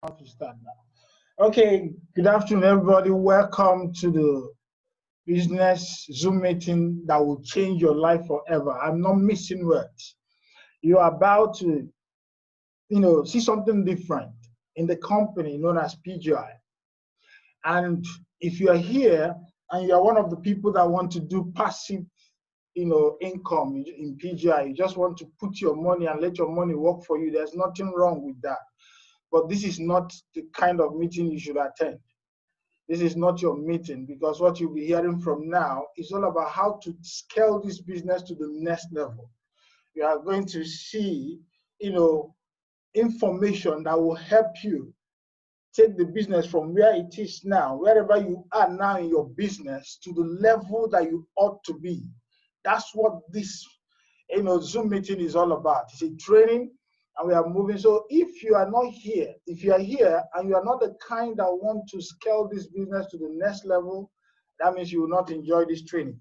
How to start now. Okay, good afternoon, everybody. Welcome to the business Zoom meeting that will change your life forever. I'm not missing words. You are about to, see something different in the company known as PGI. And if you are here and you are one of the people that want to do passive, income in PGI, you just want to put your money and let your money work for you. There's nothing wrong with that. But this is not the kind of meeting you should attend. This is not your meeting, because what you'll be hearing from now is all about how to scale this business to the next level. You are going to see, information that will help you take the business from where it is now, wherever you are now in your business, to the level that you ought to be. That's what this, Zoom meeting is all about. It's a training, and we are moving. So if you are not here, if you are here and you are not the kind that want to scale this business to the next level, that means you will not enjoy this training.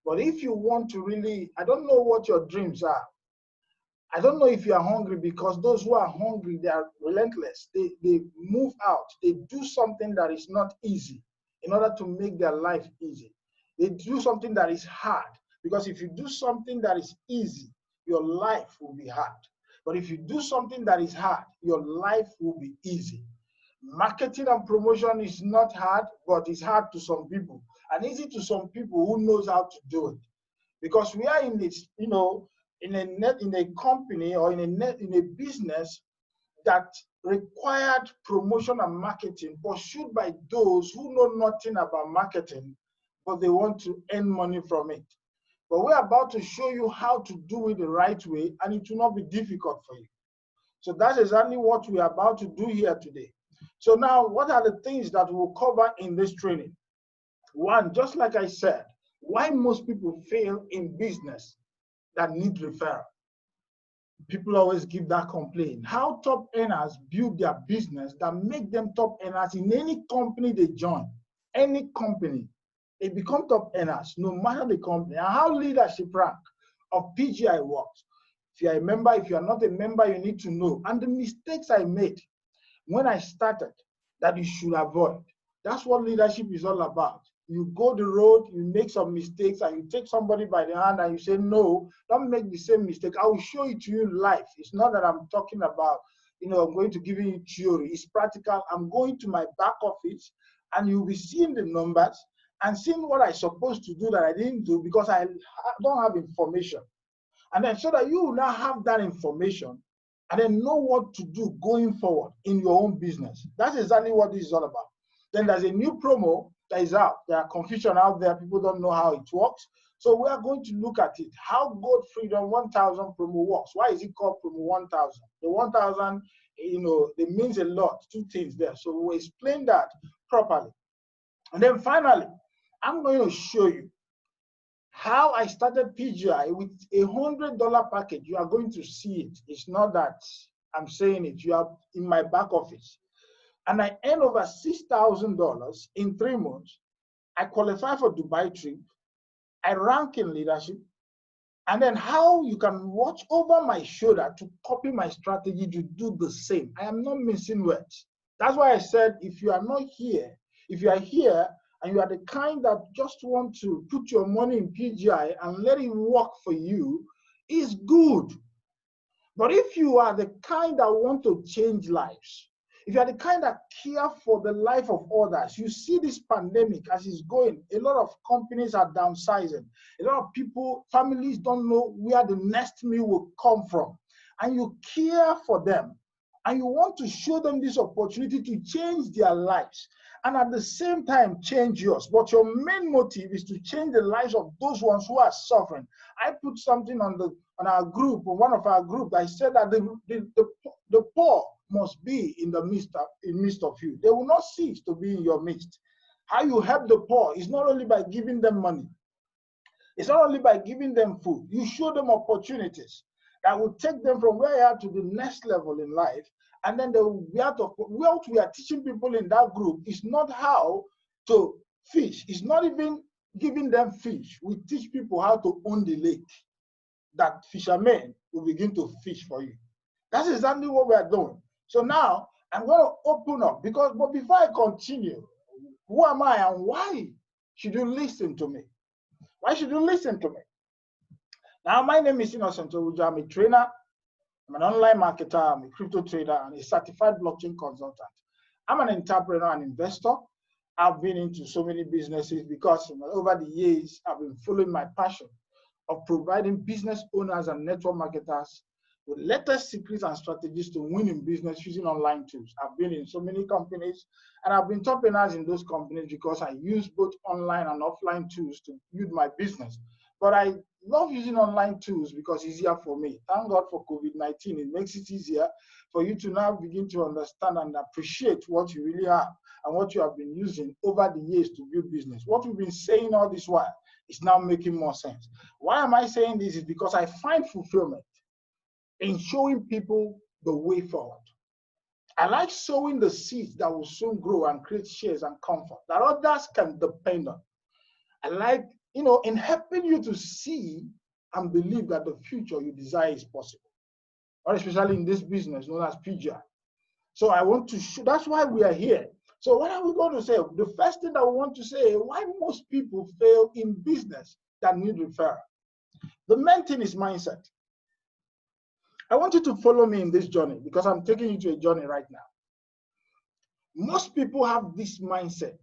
But if you want to really, I don't know what your dreams are. I don't know if you are hungry, because those who are hungry, they are relentless. They move out. They do something that is not easy in order to make their life easy. They do something that is hard, because if you do something that is easy, your life will be hard. But if you do something that is hard, your life will be easy. Marketing and promotion is not hard, but it's hard to some people, and easy to some people who knows how to do it. Because we are in this, in a company or in a business that required promotion and marketing pursued by those who know nothing about marketing, but they want to earn money from it. But we're about to show you how to do it the right way, and it will not be difficult for you. So that's exactly what we're about to do here today. So now, what are the things that we'll cover in this training? One, just like I said, why most people fail in business that need referral. People always give that complaint. How top earners build their business that make them top earners in any company they join. Any company, they become top earners, no matter the company. And how leadership rank of PGI works. If you are a member, if you are not a member, you need to know. And the mistakes I made when I started that you should avoid. That's what leadership is all about. You go the road, you make some mistakes, and you take somebody by the hand and you say, no, don't make the same mistake. I will show it to you live. It's not that I'm talking about, I'm going to give you theory. It's practical. I'm going to my back office, and you'll be seeing the numbers and seeing what I'm supposed to do that I didn't do because I don't have information. And then so that you will now have that information and then know what to do going forward in your own business. That's exactly what this is all about. Then there's a new promo that is out. There are confusion out there. People don't know how it works. So we are going to look at it. How Gold Freedom 1000 promo works. Why is it called promo 1000? The 1000, it means a lot. Two things there. So we'll explain that properly. And then finally, I'm going to show you how I started PGI with a $100 package. You are going to see it. It's not that I'm saying it. You are in my back office. And I earned over $6,000 in 3 months. I qualify for Dubai trip. I rank in leadership. And then how you can watch over my shoulder to copy my strategy to do the same. I am not missing words. That's why I said, if you are not here, if you are here and you are the kind that just want to put your money in PGI and let it work for you, it's good. But if you are the kind that want to change lives, if you are the kind that care for the life of others, you see this pandemic as it's going, a lot of companies are downsizing. A lot of people, families don't know where the next meal will come from. And you care for them. And you want to show them this opportunity to change their lives. And at the same time, change yours. But your main motive is to change the lives of those ones who are suffering. I put something on our group, on one of our groups. I said that the poor must be in the midst of you. They will not cease to be in your midst. How you help the poor is not only by giving them money. It's not only by giving them food. You show them opportunities that will take them from where they are to the next level in life. And then they will be out of what we are teaching people in that group is not how to fish. It's not even giving them fish. We teach people how to own the lake, that fishermen will begin to fish for you. That's exactly what we are doing. So now I'm going to open up but before I continue, who am I and why should you listen to me? Why should you listen to me? Now, my name is Innocent Owuju. I'm a trainer. I'm an online marketer. I'm a crypto trader and a certified blockchain consultant. I'm an entrepreneur and investor. I've been into so many businesses because over the years, I've been following my passion of providing business owners and network marketers with latest secrets and strategies to win in business using online tools. I've been in so many companies and I've been entrepreneurs in those companies because I use both online and offline tools to build my business. But I love using online tools because it's easier for me. Thank God for COVID-19. It makes it easier for you to now begin to understand and appreciate what you really have and what you have been using over the years to build business. What we've been saying all this while is now making more sense. Why am I saying this? Is because I find fulfillment in showing people the way forward. I like sowing the seeds that will soon grow and create shares and comfort that others can depend on. I like, in helping you to see and believe that the future you desire is possible, or especially in this business known as PGI. So I want to show, that's why we are here. So what are we going to say? The first thing that we want to say, why most people fail in business that need referral. The main thing is mindset. I want you to follow me in this journey because I'm taking you to a journey right now. Most people have this mindset.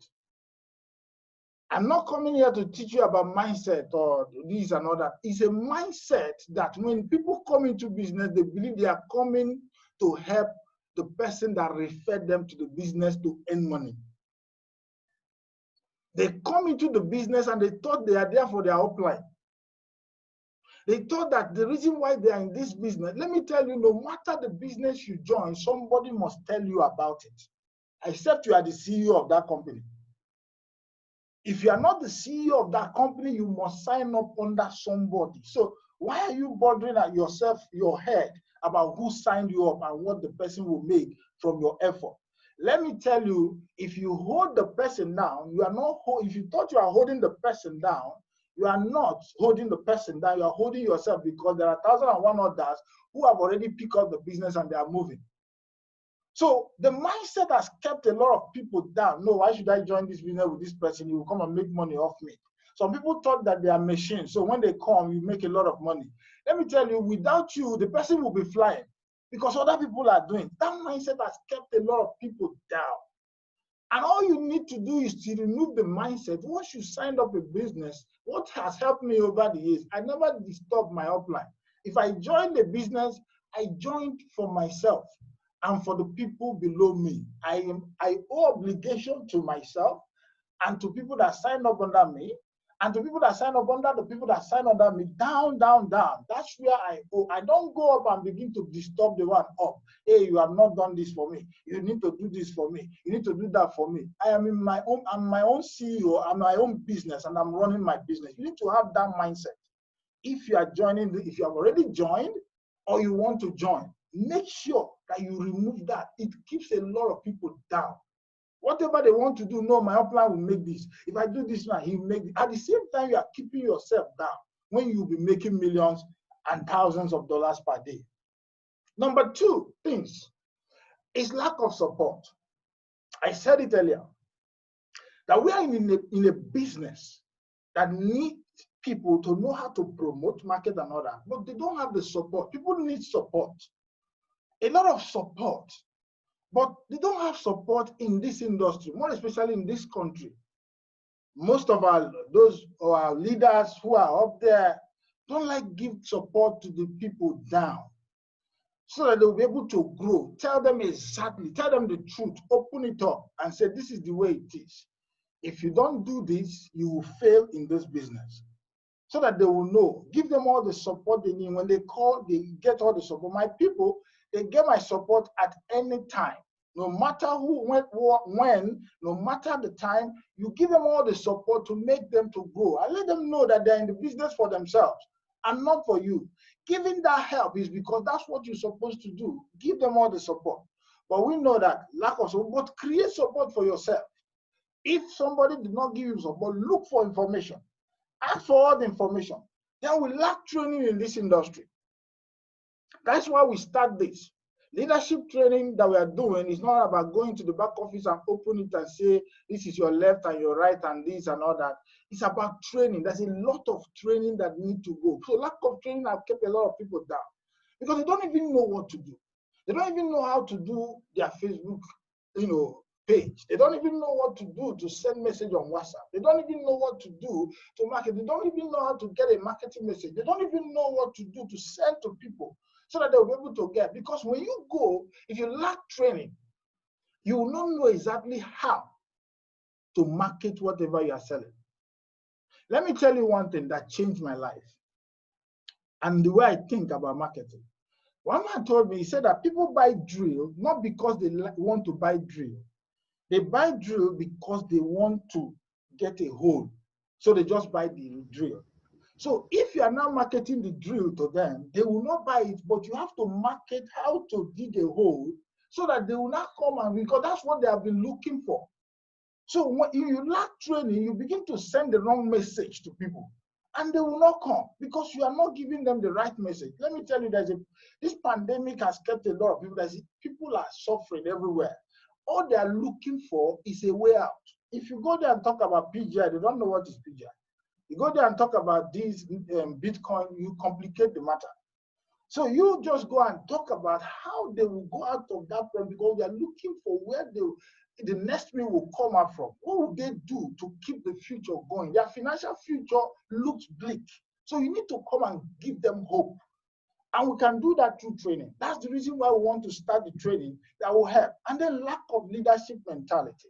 I'm not coming here to teach you about mindset or this and all that. It's a mindset that when people come into business, they believe they are coming to help the person that referred them to the business to earn money. They come into the business and they thought they are there for their upline. They thought that the reason why they are in this business, let me tell you, no matter the business you join, somebody must tell you about it, except you are the CEO of that company. If you are not the CEO of that company, you must sign up under somebody. So why are you bothering at yourself, your head, about who signed you up and what the person will make from your effort? Let me tell you, if you hold the person down, you are not, if you thought you are holding the person down, you are not holding the person down, you are holding yourself because there are 1,001 others who have already picked up the business and they are moving. So the mindset has kept a lot of people down. No, why should I join this business with this person? He will come and make money off me. Some people thought that they are machines. So when they come, you make a lot of money. Let me tell you, without you, the person will be flying because other people are doing. That mindset has kept a lot of people down. And all you need to do is to remove the mindset. Once you signed up a business, what has helped me over the years, I never disturb my upline. If I joined the business, I joined for myself and for the people below me. I owe obligation to myself and to people that sign up under me and to people that sign up under the people that sign under me, down, down, down. That's where I owe. I don't go up and begin to disturb the one up. Hey, you have not done this for me. You need to do this for me. You need to do that for me. I'm my own CEO. I'm my own business and I'm running my business. You need to have that mindset. If you are joining, if you have already joined or you want to join, make sure that you remove that. It keeps a lot of people down. Whatever they want to do, no, my upline will make this. If I do this now, he will make it. At the same time, you are keeping yourself down when you'll be making millions and thousands of dollars per day. Number two things is lack of support. I said it earlier, that we are in a business that needs people to know how to promote, market, and all that, but they don't have the support. People need support, a lot of support. But they don't have support in this industry, more especially in this country. Most of our leaders who are up there don't like give support to the people down so that they'll be able to grow. Tell them exactly, tell them the truth, open it up and say, this is the way it is. If you don't do this, you will fail in this business. So that they will know. Give them all the support they need. When they call, they get all the support. My people, they get my support at any time. No matter who, when, no matter the time, you give them all the support to make them to grow. I let them know that they're in the business for themselves and not for you. Giving that help is because that's what you're supposed to do. Give them all the support. But we know that lack of support, but create support for yourself. If somebody did not give you support, look for information. Ask for all the information. Then we lack training in this industry. That's why we start this. Leadership training that we are doing is not about going to the back office and open it and say, this is your left and your right and this and all that. It's about training. There's a lot of training that need to go. So lack of training has kept a lot of people down because they don't even know what to do. They don't even know how to do their Facebook, page. They don't even know what to do to send message on WhatsApp. They don't even know what to do to market. They don't even know how to get a marketing message. They don't even know what to do to send to people so that they'll be able to get. Because when you go, if you lack training, you will not know exactly how to market whatever you are selling. Let me tell you one thing that changed my life and the way I think about marketing. One man told me, he said that people buy drill not because they want to buy drill. They buy drill because they want to get a hole. So they just buy the drill. So if you are now marketing the drill to them, they will not buy it, but you have to market how to dig a hole so that they will not come and, because that's what they have been looking for. So when you lack training, you begin to send the wrong message to people and they will not come because you are not giving them the right message. Let me tell you, this pandemic has kept a lot of people, people are suffering everywhere. All they are looking for is a way out. If you go there and talk about PGI, they don't know what is PGI. You go there and talk about this Bitcoin, you complicate the matter. So you just go and talk about how they will go out of that problem because they are looking for where the next meal will come out from. What will they do to keep the future going? Their financial future looks bleak. So you need to come and give them hope. And we can do that through training. That's the reason why we want to start the training that will help. And then lack of leadership mentality.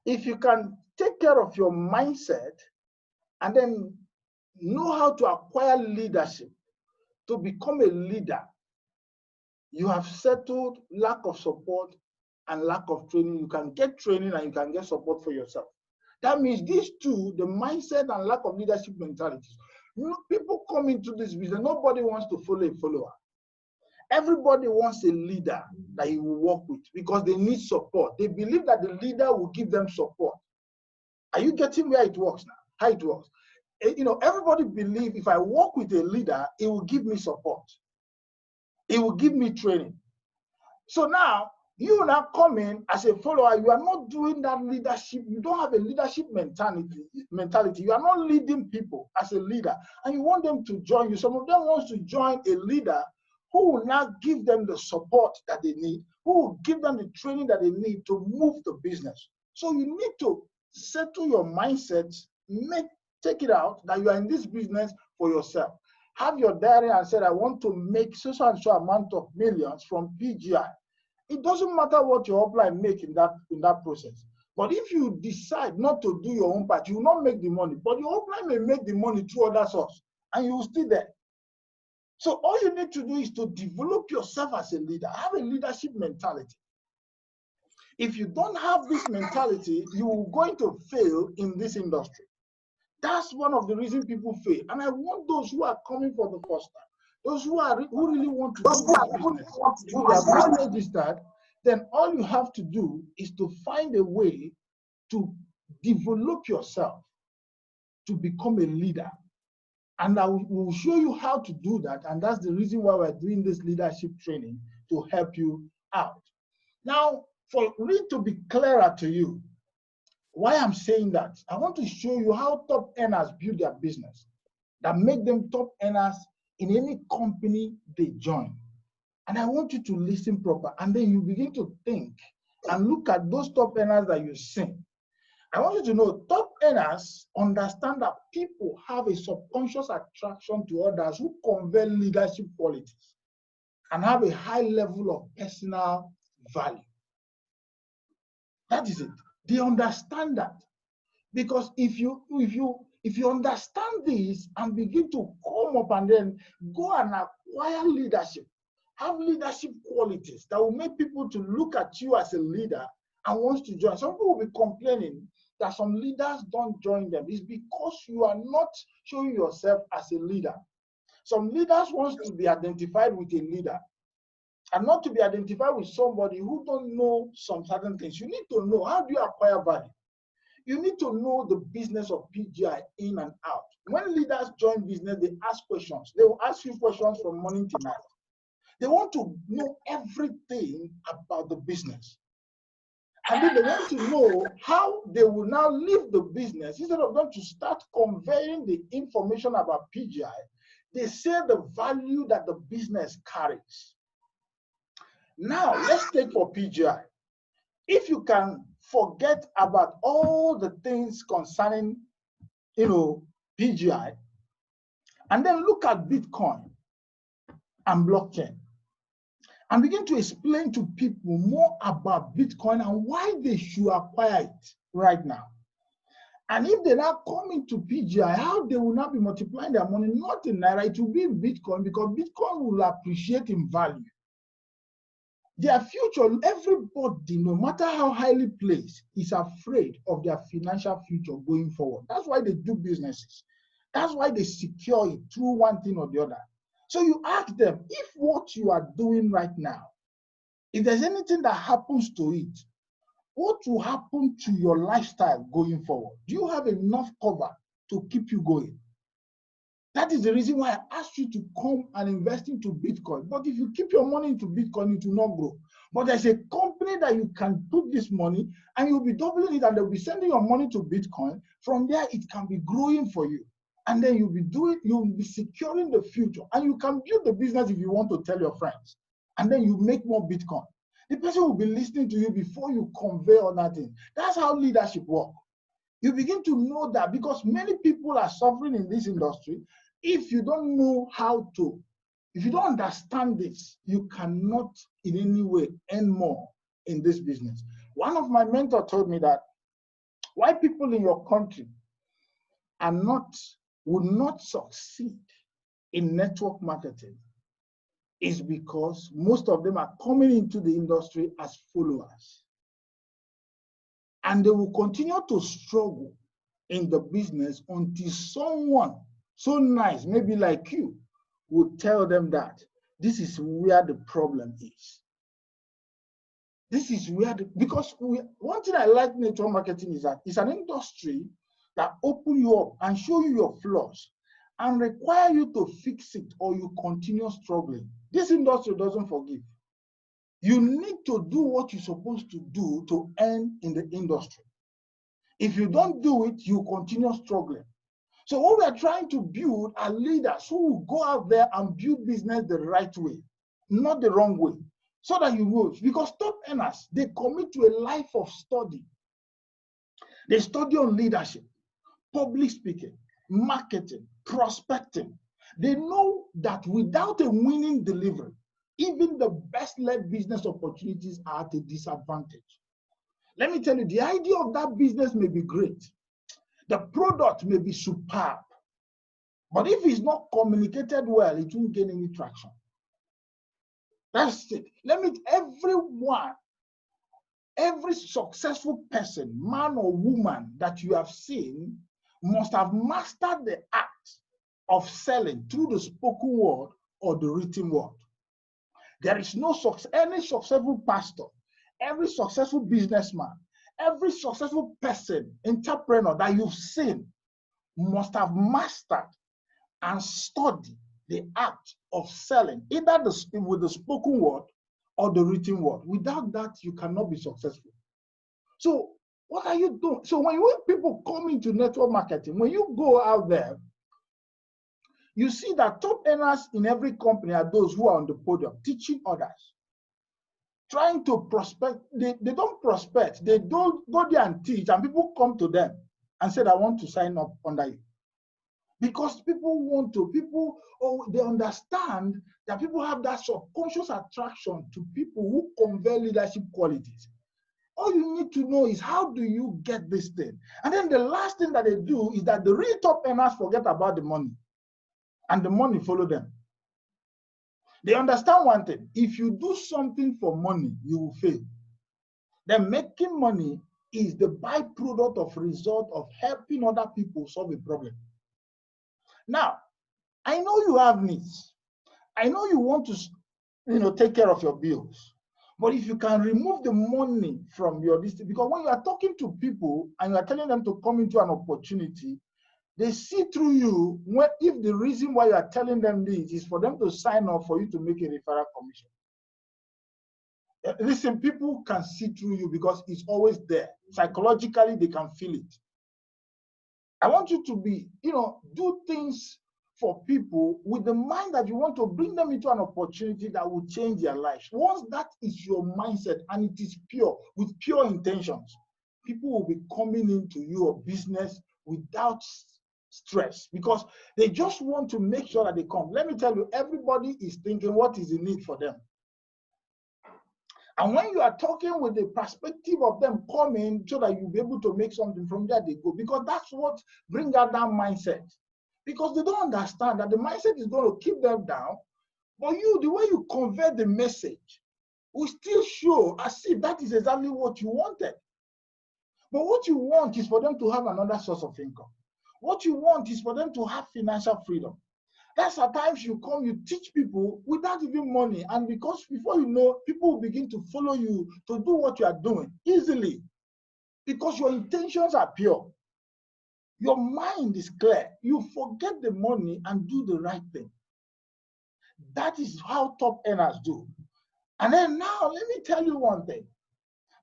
If you can take care of your mindset and then know how to acquire leadership to become a leader, you have settled lack of support and lack of training. You can get training and you can get support for yourself. That means these two, the mindset and lack of leadership mentalities. People come into this business, nobody wants to follow a follower. Everybody wants a leader that he will work with because they need support. They believe that the leader will give them support. Are you getting where it works now? How it works? Everybody believes if I work with a leader, it will give me support. It will give me training. So now, you now come in as a follower, you are not doing that leadership. You don't have a leadership mentality. You are not leading people as a leader, and you want them to join you. Some of them want to join a leader who will now give them the support that they need, who will give them the training that they need to move the business. So you need to settle your mindset, take it out that you are in this business for yourself. Have your diary and say, I want to make so and so amount of millions from PGI. It doesn't matter what your upline make in that process. But if you decide not to do your own part, you will not make the money. But your upline may make the money through other sources, and you will still there. So all you need to do is to develop yourself as a leader. Have a leadership mentality. If you don't have this mentality, you are going to fail in this industry. That's one of the reasons people fail. And I want those who are coming for the first time, those who really want to do this business, if you have not registered, then all you have to do is to find a way to develop yourself to become a leader. And I will show you how to do that. And that's the reason why we're doing this leadership training, to help you out. Now, for me to be clearer to you, why I'm saying that, I want to show you how top earners build their business that make them top earners in any company they join. And I want you to listen proper, and then you begin to think and look at those top earners that you see. I want you to know top earners understand that people have a subconscious attraction to others who convey leadership qualities and have a high level of personal value. That is it. They understand that. Because if you understand this and begin to come up and then go and acquire leadership, have leadership qualities that will make people to look at you as a leader and wants to join. Some people will be complaining that some leaders don't join them. It's because you are not showing yourself as a leader. Some leaders want to be identified with a leader and not to be identified with somebody who don't know some certain things. You need to know, how do you acquire value? You need to know the business of PGI in and out. When leaders join business, they ask questions. They will ask you questions from morning to night. They want to know everything about the business. And then they want to know how they will now leave the business. Instead of them to start conveying the information about PGI, they say the value that the business carries. Now, let's take for PGI. If you can forget about all the things concerning, PGI, and then look at Bitcoin and blockchain, and begin to explain to people more about Bitcoin and why they should acquire it right now. And if they now come into PGI, how they will now be multiplying their money, not in Naira, it will be in Bitcoin, because Bitcoin will appreciate in value. Their future, everybody, no matter how highly placed, is afraid of their financial future going forward. That's why they do businesses. That's why they secure it through one thing or the other. So you ask them, if what you are doing right now, if there's anything that happens to it, what will happen to your lifestyle going forward? Do you have enough cover to keep you going? That is the reason why I asked you to come and invest into Bitcoin. But if you keep your money into Bitcoin, it will not grow. But there's a company that you can put this money and you'll be doubling it, and they'll be sending your money to Bitcoin. From there, it can be growing for you. And then you'll be securing the future. And you can build the business if you want to tell your friends. And then you make more Bitcoin. The person will be listening to you before you convey on that thing. That's how leadership works. You begin to know that, because many people are suffering in this industry. If you don't know how to, if you don't understand this, you cannot in any way earn more in this business. One of my mentors told me that why people in your country would not succeed in network marketing is because most of them are coming into the industry as followers. And they will continue to struggle in the business until someone so nice, maybe like you, would tell them that this is where the problem is. This is where one thing I like network marketing is that it's an industry that open you up and show you your flaws and require you to fix it, or you continue struggling. This industry doesn't forgive. You need to do what you're supposed to do to earn in the industry. If you don't do it, you continue struggling. So what we are trying to build are leaders who will go out there and build business the right way, not the wrong way, so that you will. Because top earners, they commit to a life of study. They study on leadership, public speaking, marketing, prospecting. They know that without a winning delivery, even the best-led business opportunities are at a disadvantage. Let me tell you, the idea of that business may be great. The product may be superb. But if it's not communicated well, it won't gain any traction. That's it. Every successful person, man or woman that you have seen, must have mastered the art of selling through the spoken word or the written word. There is any successful pastor, every successful businessman, every successful person, entrepreneur that you've seen must have mastered and studied the art of selling, either with the spoken word or the written word. Without that, you cannot be successful. So what are you doing? So when people come into network marketing, when you go out there, you see that top earners in every company are those who are on the podium teaching others, trying to prospect. They don't prospect. They don't go there and teach, and people come to them and say, I want to sign up under you. Because they understand that people have that subconscious attraction to people who convey leadership qualities. All you need to know is, how do you get this thing? And then the last thing that they do is that the real top earners forget about the money, and the money follow them. They understand one thing: if you do something for money, you will fail. Then making money is the byproduct of result of helping other people solve a problem. Now, I know you have needs. I know you want to, take care of your bills. But if you can remove the money from your list, because when you are talking to people and you are telling them to come into an opportunity, They see through you if the reason why you are telling them this is for them to sign up for you to make a referral commission. Listen, people can see through you because it's always there. Psychologically, they can feel it. I want you to be, do things for people with the mind that you want to bring them into an opportunity that will change their lives. Once that is your mindset and it is pure, with pure intentions, people will be coming into your business without stress because they just want to make sure that they come. Let me tell you, everybody is thinking what is the need for them. And when you are talking with the perspective of them coming so that you'll be able to make something from there, they go. Because that's what brings out that mindset. Because they don't understand that the mindset is going to keep them down. But you, the way you convey the message, will still show as if that is exactly what you wanted. But what you want is for them to have another source of income. What you want is for them to have financial freedom. That's at times you come, you teach people without even money. And because before you know, people will begin to follow you to do what you are doing easily. Because your intentions are pure. Your mind is clear. You forget the money and do the right thing. That is how top earners do. And then now, let me tell you one thing.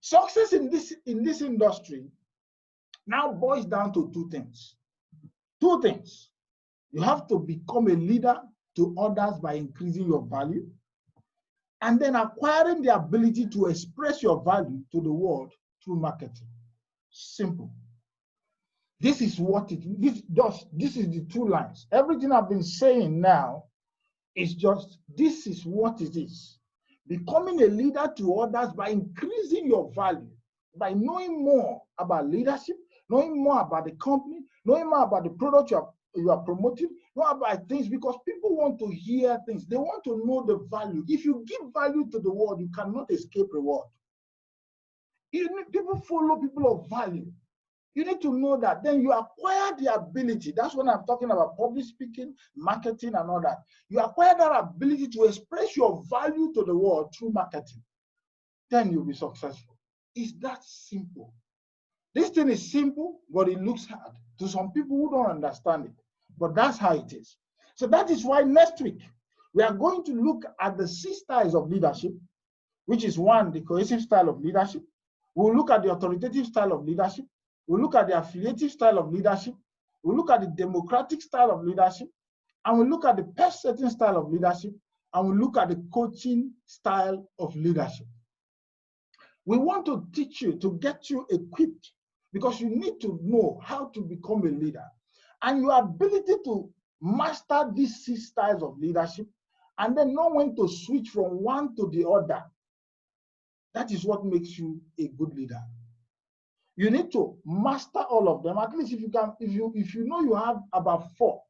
Success in this industry now boils down to two things. Two things. You have to become a leader to others by increasing your value, and then acquiring the ability to express your value to the world through marketing. Simple. This is what this is the two lines. Everything I've been saying now is just, this is what it is. Becoming a leader to others by increasing your value, by knowing more about leadership, knowing more about the company, knowing more about the product you are promoting, not about things, because people want to hear things. They want to know the value. If you give value to the world, you cannot escape reward. People follow people of value. You need to know that. Then you acquire the ability. That's when I'm talking about public speaking, marketing, and all that. You acquire that ability to express your value to the world through marketing. Then you'll be successful. It's that simple. This thing is simple, but it looks hard to some people who don't understand it. But that's how it is. So that is why next week, we are going to look at the 6 styles of leadership, which is 1, the cohesive style of leadership. We'll look at the authoritative style of leadership. We'll look at the affiliative style of leadership. We'll look at the democratic style of leadership. And we'll look at the pace-setting style of leadership. And we'll look at the coaching style of leadership. We want to teach you, to get you equipped, because you need to know how to become a leader. And your ability to master these 6 styles of leadership and then know when to switch from one to the other, that is what makes you a good leader. You need to master all of them. At least if you know you have about 4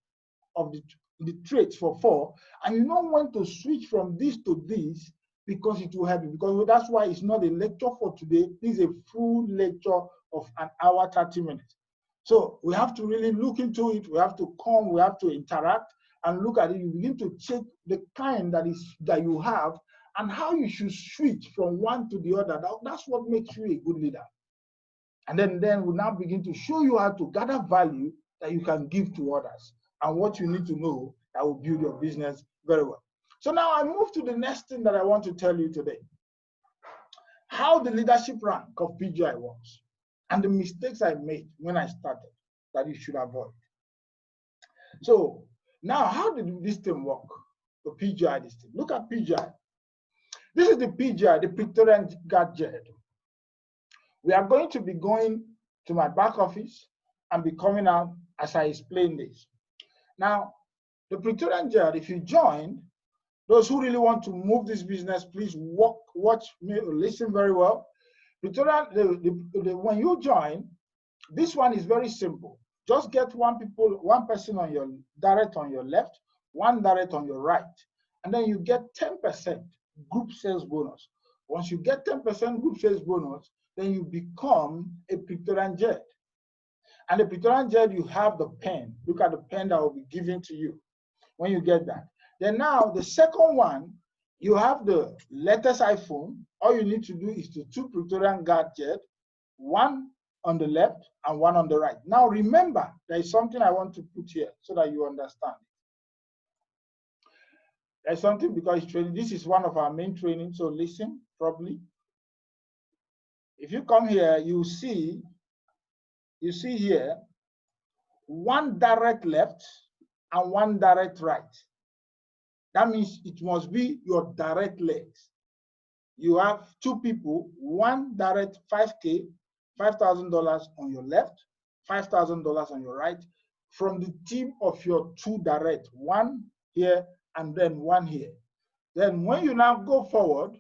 of the traits for 4, and you know when to switch from this to this, because it will help you. Because that's why it's not a lecture for today. This is a full lecture of an hour, 30 minutes. So we have to really look into it. We have to come, we have to interact and look at it. You begin to check the kind that you have and how you should switch from one to the other. That's what makes you a good leader. And then we now begin to show you how to gather value that you can give to others and what you need to know that will build your business very well. So now I move to the next thing that I want to tell you today. How the leadership rank of PGI works and the mistakes I made when I started that you should avoid. So now, how did this thing work? The PGI, this thing. Look at PGI. This is the PGI, the Praetorian Guard Jet. We are going to be going to my back office and be coming out as I explain this. Now, the Praetorian Jet, if you join, those who really want to move this business, please watch me, listen very well. Praetorian, when you join, this one is very simple. Just get one person on your direct on your left, one direct on your right, and then you get 10% group sales bonus. Once you get 10% group sales bonus, then you become a Praetorian Jet. And the Praetorian Jet, you have the pen. Look at the pen that will be given to you when you get that. Then now, the second one, you have the latest iPhone. All you need to do is to 2 Praetorian Guard Jet, 1 on the left and one on the right. Now remember, there is something I want to put here so that you understand. There's something, because training, this is one of our main trainings, so listen properly. If you come here, you see here one direct left and one direct right. That means it must be your direct legs. You have two people, one direct 5K, $5,000 on your left, $5,000 on your right, from the team of your two direct, one here and then one here. Then when you now go forward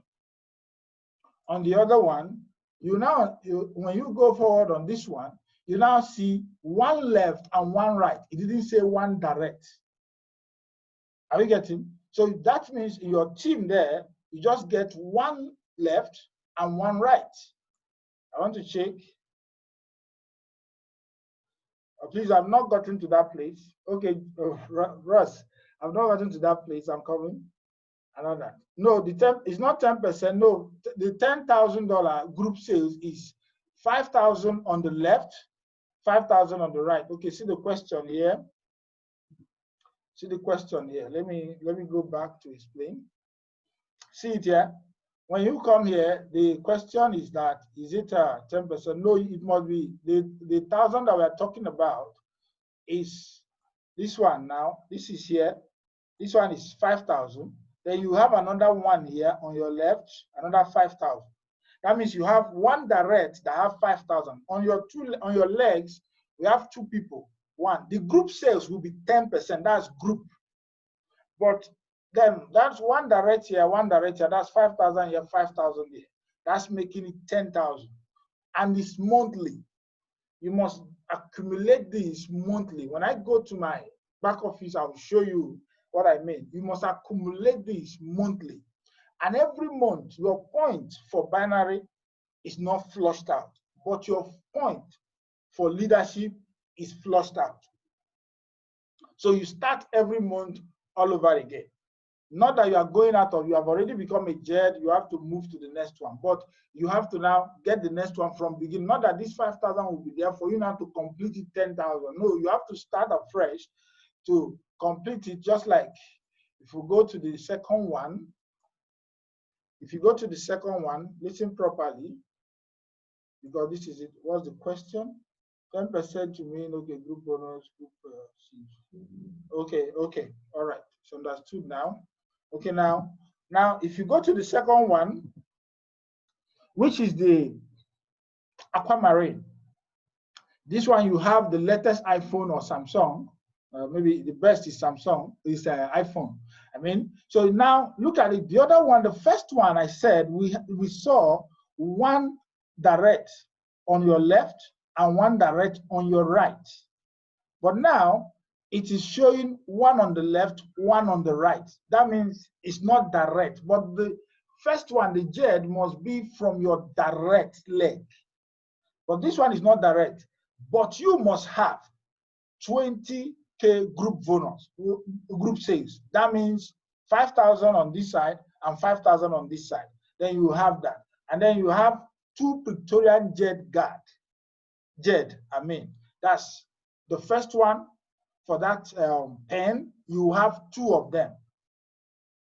on the other one, when you go forward on this one, you now see one left and one right. It didn't say one direct. Are we getting? So that means in your team there, you just get one left and one right. I want to check. Oh, please, I've not gotten to that place. Okay, Russ, I've not gotten to that place. I'm coming. Another. No, it's not 10%. No, the $10,000 group sales is 5,000 on the left, 5,000 on the right. Okay, see the question here. See the question here. Let me go back to explain. See it here. When you come here, the question is that, is it 10%? No, it must be the 1,000 that we are talking about is this one now. This is here. This one is 5,000. Then you have another one here on your left, another 5,000. That means you have one direct that have 5,000. On your legs, we have two people. One, the group sales will be 10%. That's group. But then that's one direct here, one direct here. That's 5,000 here, 5,000 here. That's making it 10,000. And it's monthly. You must accumulate this monthly. When I go to my back office, I will show you what I mean. You must accumulate this monthly. And every month, your point for binary is not flushed out, but your point for leadership is flushed out. So you start every month all over again. Not that you are going out of, you have already become a JED, you have to move to the next one, but you have to now get the next one from beginning. Not that this 5,000 will be there for you now to complete it 10,000. No, you have to start afresh to complete it. Just like if you go to the second one, listen properly, because this is it. What's the question? 10% to mean, okay, group bonus, group okay, all right, it's understood now. Okay, now if you go to the second one, which is the aquamarine, this one you have the latest iPhone or Samsung. Maybe the best is Samsung, is iPhone. I mean, so now look at it. The other one, the first one I said, we saw one direct on your left and one direct on your right. But now it is showing one on the left, one on the right. That means it's not direct, but the first one, the JED, must be from your direct leg. But this one is not direct, but you must have 20K group bonus, group sales. That means 5,000 on this side and 5,000 on this side. Then you have that. And then you have two Victorian JED, that's the first one. For that pen, you have two of them,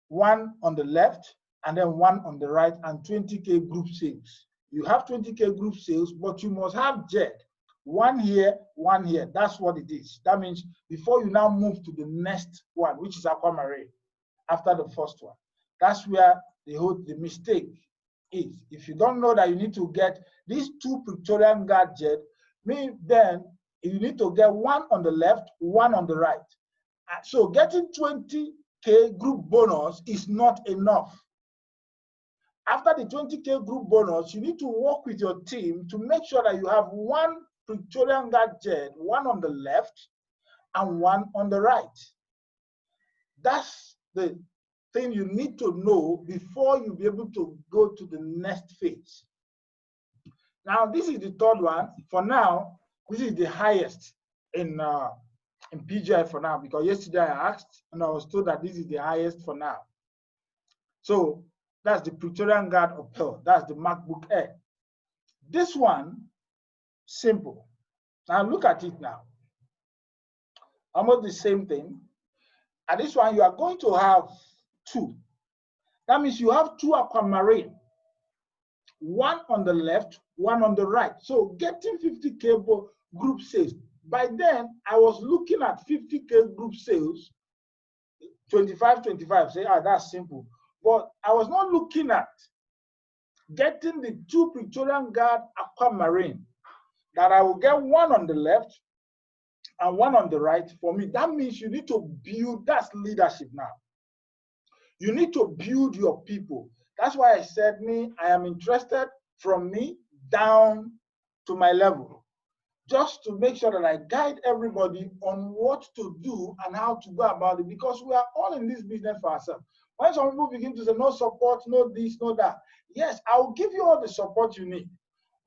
one on the left and then one on the right, and 20K group sales. You have 20K group sales, but you must have JED, one here, one here. That's what it is. That means before you now move to the next one, which is aquamarine, after the first one, that's where the mistake is. If you don't know that you need to get these two Victorian JED, then you need to get one on the left, one on the right. So getting 20K group bonus is not enough. After the 20K group bonus, you need to work with your team to make sure that you have one Victorian JED, one on the left and one on the right. That's the thing you need to know before you be able to go to the next phase. Now, this is the third one. For now, this is the highest in PGI for now, because yesterday I asked and I was told that this is the highest for now. So that's the Praetorian Guard of Pearl. That's the MacBook Air. This one Simple. Now look at it now. Almost the same thing. And this one, you are going to have two. That means you have two aquamarine. One on the left, one on the right. So getting 50K group sales. By then, I was looking at 50K group sales, 25, 25. Say, that's simple. But I was not looking at getting the two Praetorian Guard aquamarine, that I will get one on the left and one on the right. For me, that means you need to build, that's leadership now. You need to build your people. That's why I said I am interested from me down to my level, just to make sure that I guide everybody on what to do and how to go about it, because we are all in this business for ourselves. When some people begin to say, no support, no this, no that, yes, I will give you all the support you need.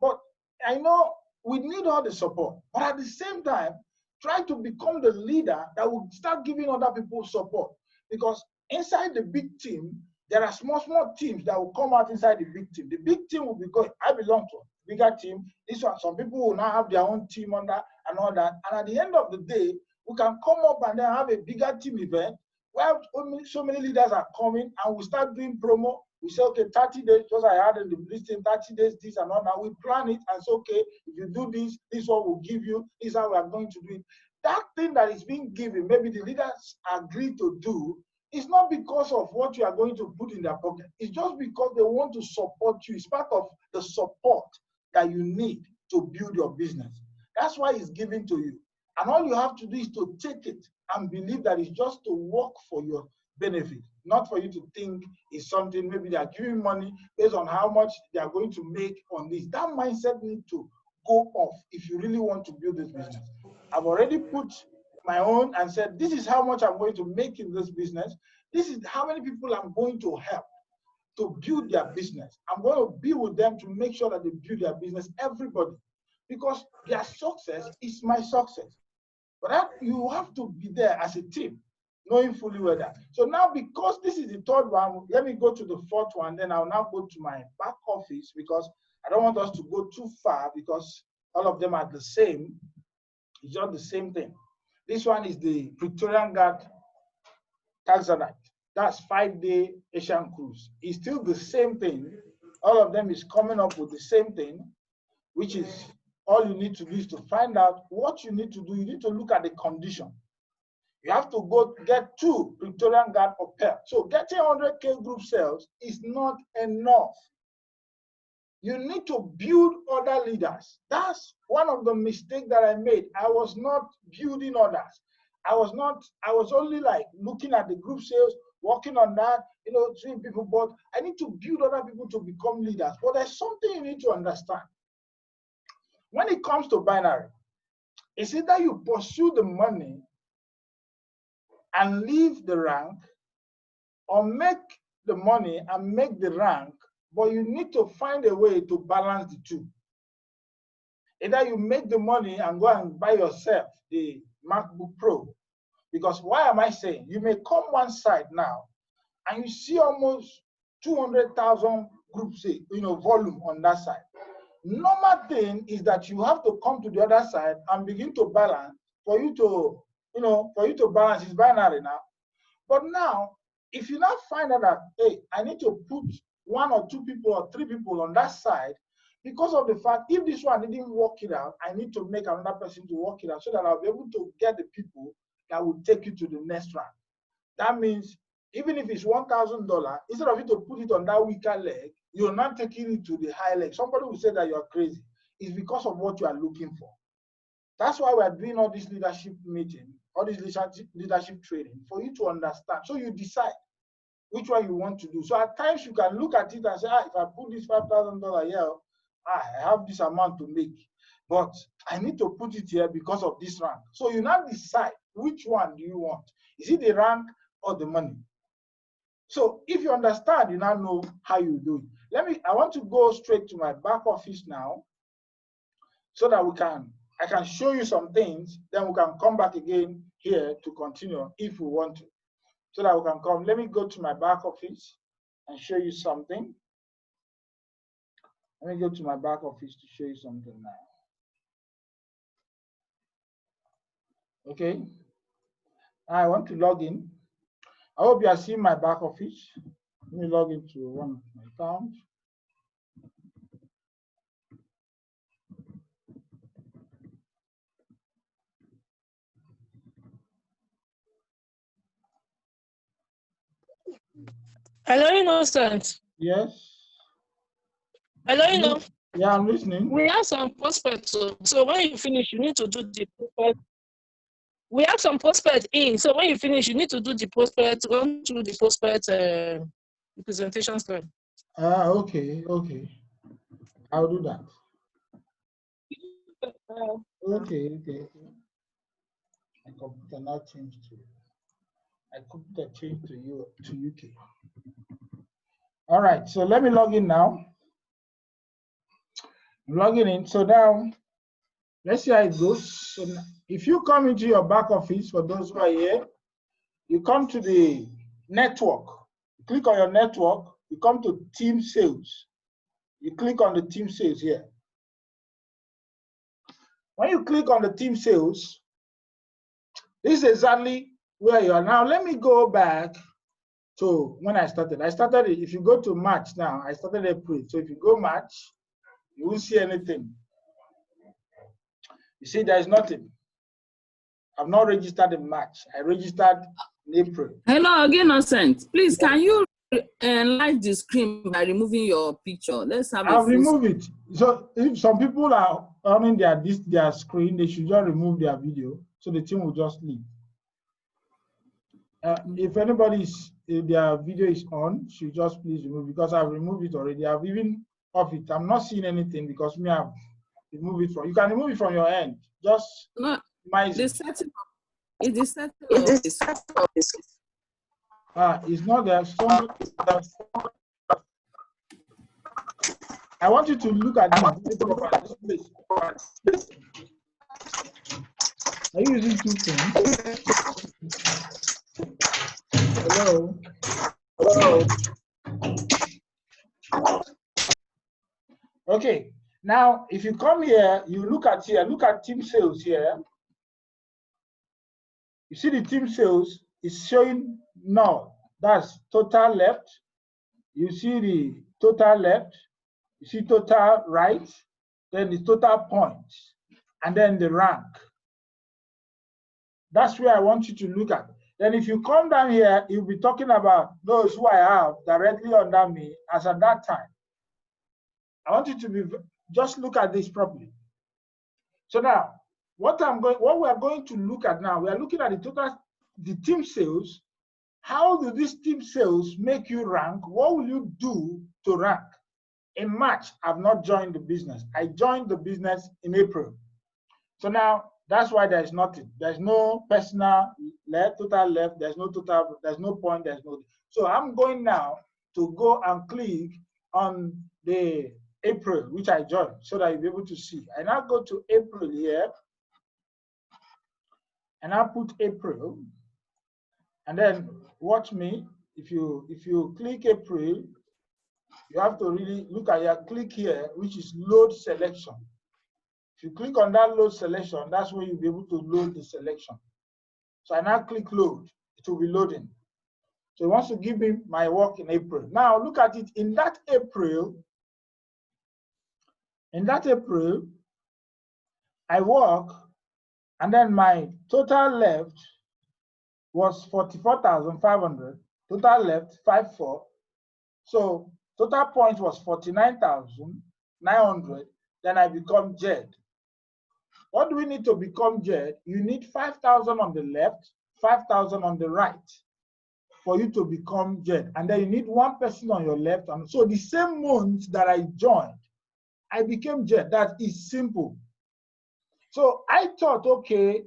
But I know we need all the support. But at the same time, try to become the leader that will start giving other people support. Because inside the big team, there are small teams that will come out inside the big team. The big team will be going, I belong to a bigger team. This one, some people will now have their own team under and all that. And at the end of the day, we can come up and then have a bigger team event where so many leaders are coming, and we start doing promo. We say, okay, 30 days, just I had in the listing, 30 days, this and all that. We plan it and say, okay, if you do this, this one will give you, this is how we are going to do it. That thing that is being given, maybe the leaders agree to do, it's not because of what you are going to put in their pocket. It's just because they want to support you. It's part of the support that you need to build your business. That's why it's given to you. And all you have to do is to take it and believe that it's just to work for your benefit, not for you to think it's something, maybe they are giving money based on how much they are going to make on this. That mindset needs to go off if you really want to build this business. I've already put my own and said, this is how much I'm going to make in this business. This is how many people I'm going to help to build their business. I'm going to be with them to make sure that they build their business, everybody, because their success is my success. But that, you have to be there as a team, knowing fully well that. So now, because this is the third one, let me go to the fourth one, then I'll now go to my back office, because I don't want us to go too far, because all of them are the same. It's just the same thing. This one is the Praetorian Guard Tanzanite. That's 5-day Asian cruise. It's still the same thing. All of them is coming up with the same thing, which is all you need to do is to find out what you need to do. You need to look at the condition. You have to go get 2 Praetorian Guard per pair. So getting 100K group sales is not enough. You need to build other leaders. That's one of the mistakes that I made. I was not building others. I was only like looking at the group sales, working on that, seeing people, but I need to build other people to become leaders. But there's something you need to understand. When it comes to binary, it's either you pursue the money and leave the rank, or make the money and make the rank, but you need to find a way to balance the two. Either you make the money and go and buy yourself the MacBook Pro, because why am I saying? You may come one side now and you see almost 200,000 groups, volume on that side. Normal thing is that you have to come to the other side and begin to balance for you to, balance. It's binary now. But now, if you now find out that, hey, I need to put 1 or 2 people or 3 people on that side, because of the fact, if this one didn't work it out, I need to make another person to work it out so that I'll be able to get the people that will take you to the next round. That means even if it's $1,000, instead of you to put it on that weaker leg, you're not taking it to the high leg. Somebody will say that you're crazy. It's because of what you are looking for. That's why we're doing all this leadership meeting, all this leadership training, for you to understand. So you decide which one you want to do. So at times you can look at it and say, if I put this $5,000 here, I have this amount to make, but I need to put it here because of this rank. So you now decide which one do you want. Is it the rank or the money? So if you understand, you now know how you do it. I want to go straight to my back office now, so that I can show you some things, then we can come back again here to continue if we want to. So that we can come. Let me go to my back office and show you something. Let me go to my back office to show you something now. Okay. I want to log in. I hope you are seeing my back office. Let me log into one of my accounts. Hello, Innocent. Yes. Hello, Yeah, I'm listening. We have some prospects. So when you finish, you need to do the prospect. We have some prospects in. So when you finish, you need to do the prospect, run through the prospect presentation slide. Okay. I'll do that. Okay. My computer now changed to. My computer changed to UK. All right. So let me log in now. I'm logging in. So now, let's see how it goes. So now, if you come into your back office, for those who are here, you come to the network. You click on your network. You come to team sales. You click on the team sales here. When you click on the team sales, this is exactly where you are. Now, let me go back to when I started. If you go to March now, I started April. So if you go March, you won't see anything. You see, there's nothing. I've not registered in March. I registered in April. Hello again, Innocent. Please, can you enlarge the screen by removing your picture? Let's have I'll remove it. So if some people are on their screen, they should just remove their video, so the team will just leave. If their video is on, should just please remove, because I've removed it already. I've even off it. I'm not seeing anything because me, I've removed it from. You can remove it from your end. Just the setting. It is setting of this. It's not there. I want you to look at this place. Are you using two phones? Hello. Okay. Now, if you come here, you look at team sales here. You see the team sales is showing now. That's total left. You see the total left. You see total right. Then the total points. And then the rank. That's where I want you to look at. Then if you come down here, you'll be talking about those who I have directly under me as at that time. I want you to just look at this properly. So now, what we are going to look at now, we are looking at the team sales. How do these team sales make you rank? What will you do to rank? In March, I've not joined the business. I joined the business in April. So now, that's why there's nothing. There's no personal left, total left. There's no total. There's no point. There's no. So I'm going now to go and click on the April, which I joined, so that you'll be able to see. I now go to April here, and I put April, and then watch me. If you click April, you have to really look at your click here, which is load selection. If you click on that load selection, that's where you'll be able to load the selection. So I now click load, it will be loading. So it wants to give me my work in April. Now look at it, in that April, I work, and then my total left was 44,500, total left 54. So total point was 49,900, then I become JED. What do we need to become JED? You need 5,000 on the left, 5,000 on the right for you to become JED. And then you need one person on your left. And so the same month that I joined, I became JED. That is simple. So I thought, okay,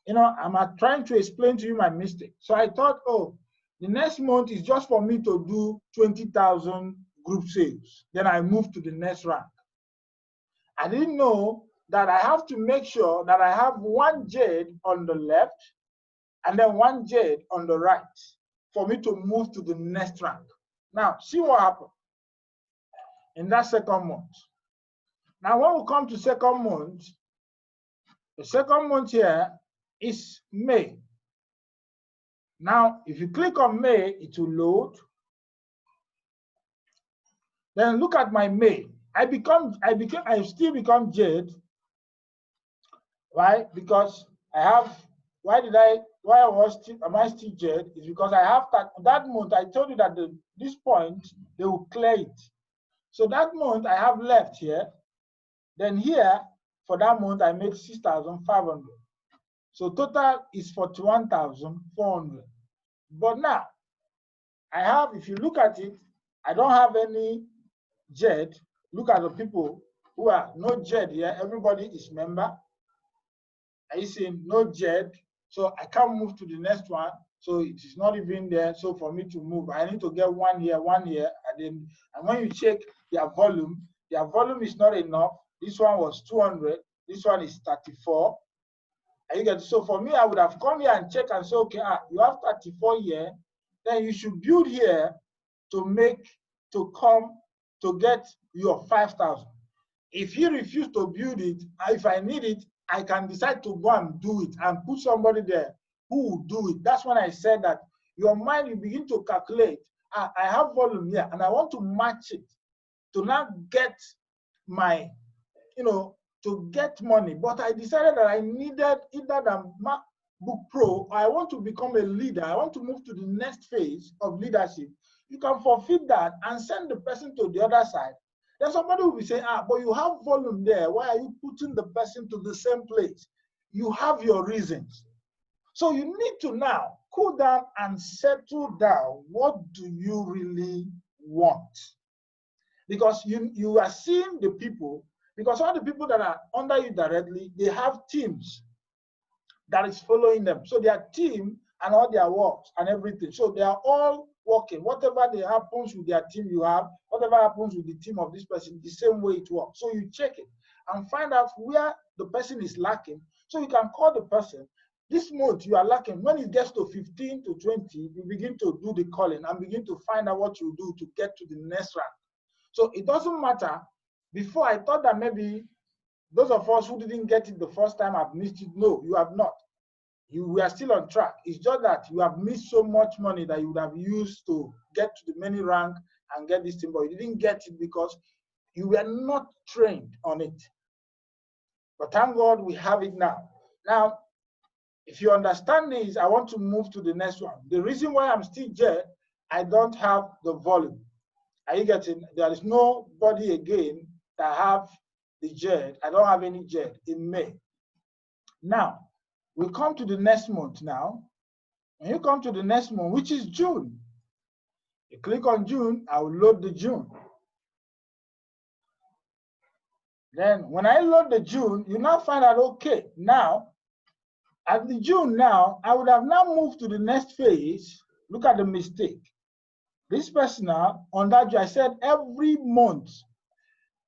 I'm trying to explain to you my mistake. So I thought, oh, the next month is just for me to do 20,000 group sales. Then I move to the next rank. I didn't know that I have to make sure that I have one JED on the left and then one JED on the right for me to move to the next rank. Now, see what happened in that second month. Now, when we come to second month, the second month here, is May. Now, if you click on May, it will load. Then look at my May. I still become Jade. Why? Because I have, am I still Jade? Is because I have that month, I told you that this point, they will clear it. So that month I have left here. Then here, for that month, I made 6,500. So total is 41,400. But now, I have, if you look at it, I don't have any JED. Look at the people who are no JED here. Everybody is member. Are you seeing no JED? So I can't move to the next one. So it is not even there. So for me to move, I need to get 1 year, and when you check their volume is not enough. This one was 200. This one is 34. And you get, so for me, I would have come here and check and say, okay, you have 34 here, then you should build here to get your 5,000. If you refuse to build it, if I need it, I can decide to go and do it and put somebody there who will do it. That's when I said that your mind, you begin to calculate, I have volume here and I want to match it to now get my, to get money. But I decided that I needed either the MacBook Pro, or I want to become a leader. I want to move to the next phase of leadership. You can forfeit that and send the person to the other side. Then somebody will be saying, but you have volume there. Why are you putting the person to the same place? You have your reasons. So you need to now cool down and settle down. What do you really want? Because you are seeing the people, because all the people that are under you directly, they have teams that is following them. So their team and all their works and everything. So they are all working. Whatever happens with their team you have, whatever happens with the team of this person, the same way it works. So you check it and find out where the person is lacking. So you can call the person. This month you are lacking. When it gets to 15 to 20, you begin to do the calling and begin to find out what you do to get to the next rank. So it doesn't matter. Before I thought that maybe those of us who didn't get it the first time have missed it. No, you have not. We are still on track. It's just that you have missed so much money that you would have used to get to the many rank and get this thing, but you didn't get it because you were not trained on it. But thank God we have it now. Now, if you understand this, I want to move to the next one. The reason why I'm still there, I don't have the volume. Are you getting? There is nobody again that have the JED. I don't have any JED in May. Now, we come to the next month now. When you come to the next month, which is June, you click on June, I will load the June. Then when I load the June, you now find out, okay, now, at the June now, I would have now moved to the next phase. Look at the mistake. This person now, on that, I said every month,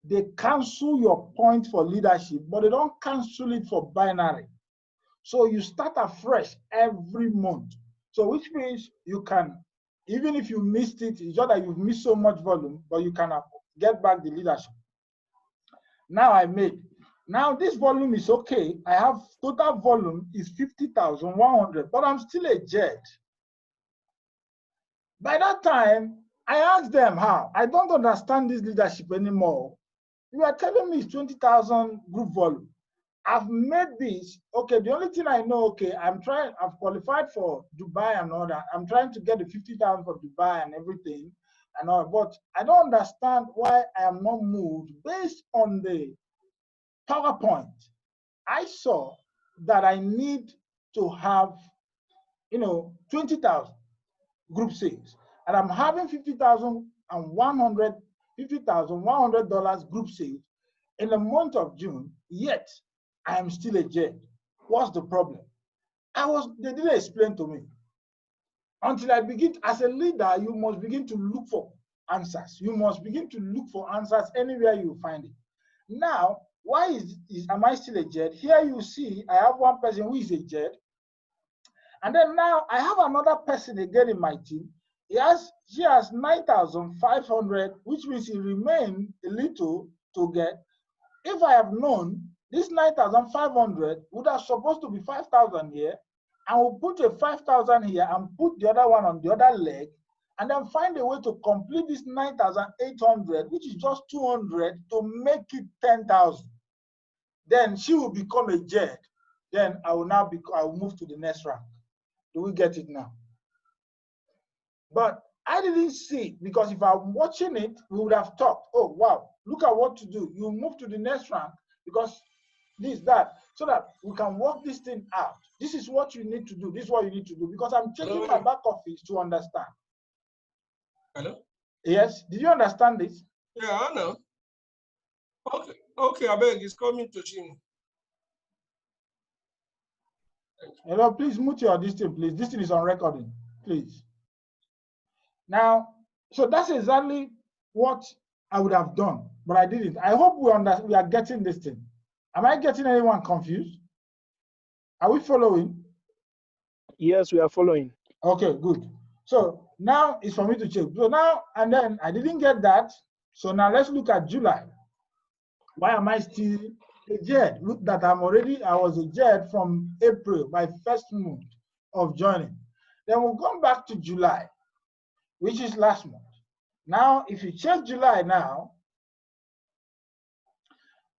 they cancel your point for leadership, but they don't cancel it for binary. So you start afresh every month. So which means you can, even if you missed it, it's just that you've missed so much volume, but you can get back the leadership. Now I made. Now this volume is okay. I have total volume is 50,100, but I'm still a JED. By that time, I asked them how. I don't understand this leadership anymore. You are telling me it's 20,000 group volume. I've made this, okay, the only thing I know, okay, I've qualified for Dubai and all that. I'm trying to get the 50,000 for Dubai and everything and all, but I don't understand why I am not moved based on the PowerPoint. I saw that I need to have, 20,000 group sales, and I'm having $50,100 group sales in the month of June, yet I am still a JED. What's the problem? They didn't explain to me. Until I begin, as a leader, you must begin to look for answers. You must begin to look for answers anywhere you find it. Now, why am I still a JED? Here you see, I have one person who is a JED. And then now I have another person again in my team. She has 9,500, which means it remains a little to get. If I have known This 9,500 would have supposed to be 5,000 here, and we'll put a 5,000 here and put the other one on the other leg, and then find a way to complete this 9,800, which is just 200, to make it 10,000. Then she will become a JED. Then I will move to the next rank. Do we get it now? But I didn't see, because if I'm watching it, we would have talked, oh, wow, look at what to do. You move to the next rank because this, that, so that we can work this thing out. This is what you need to do. This is what you need to do, because I'm checking my back office to understand. Hello? Yes, did you understand this? Yeah, I know. Okay, I beg, it's coming to Jim. Hello, please mute your this thing, please. This thing is on recording, please. Now, so that's exactly what I would have done, but I didn't. I hope we are getting this thing. Am I getting anyone confused? Are we following? Yes, we are following. Okay, good. So now it's for me to check. So now, and then I didn't get that. So now let's look at July. Why am I still a JED? Look that I was a JED from April, my first month of joining. Then we'll come back to July, which is last month. Now, if you check July now,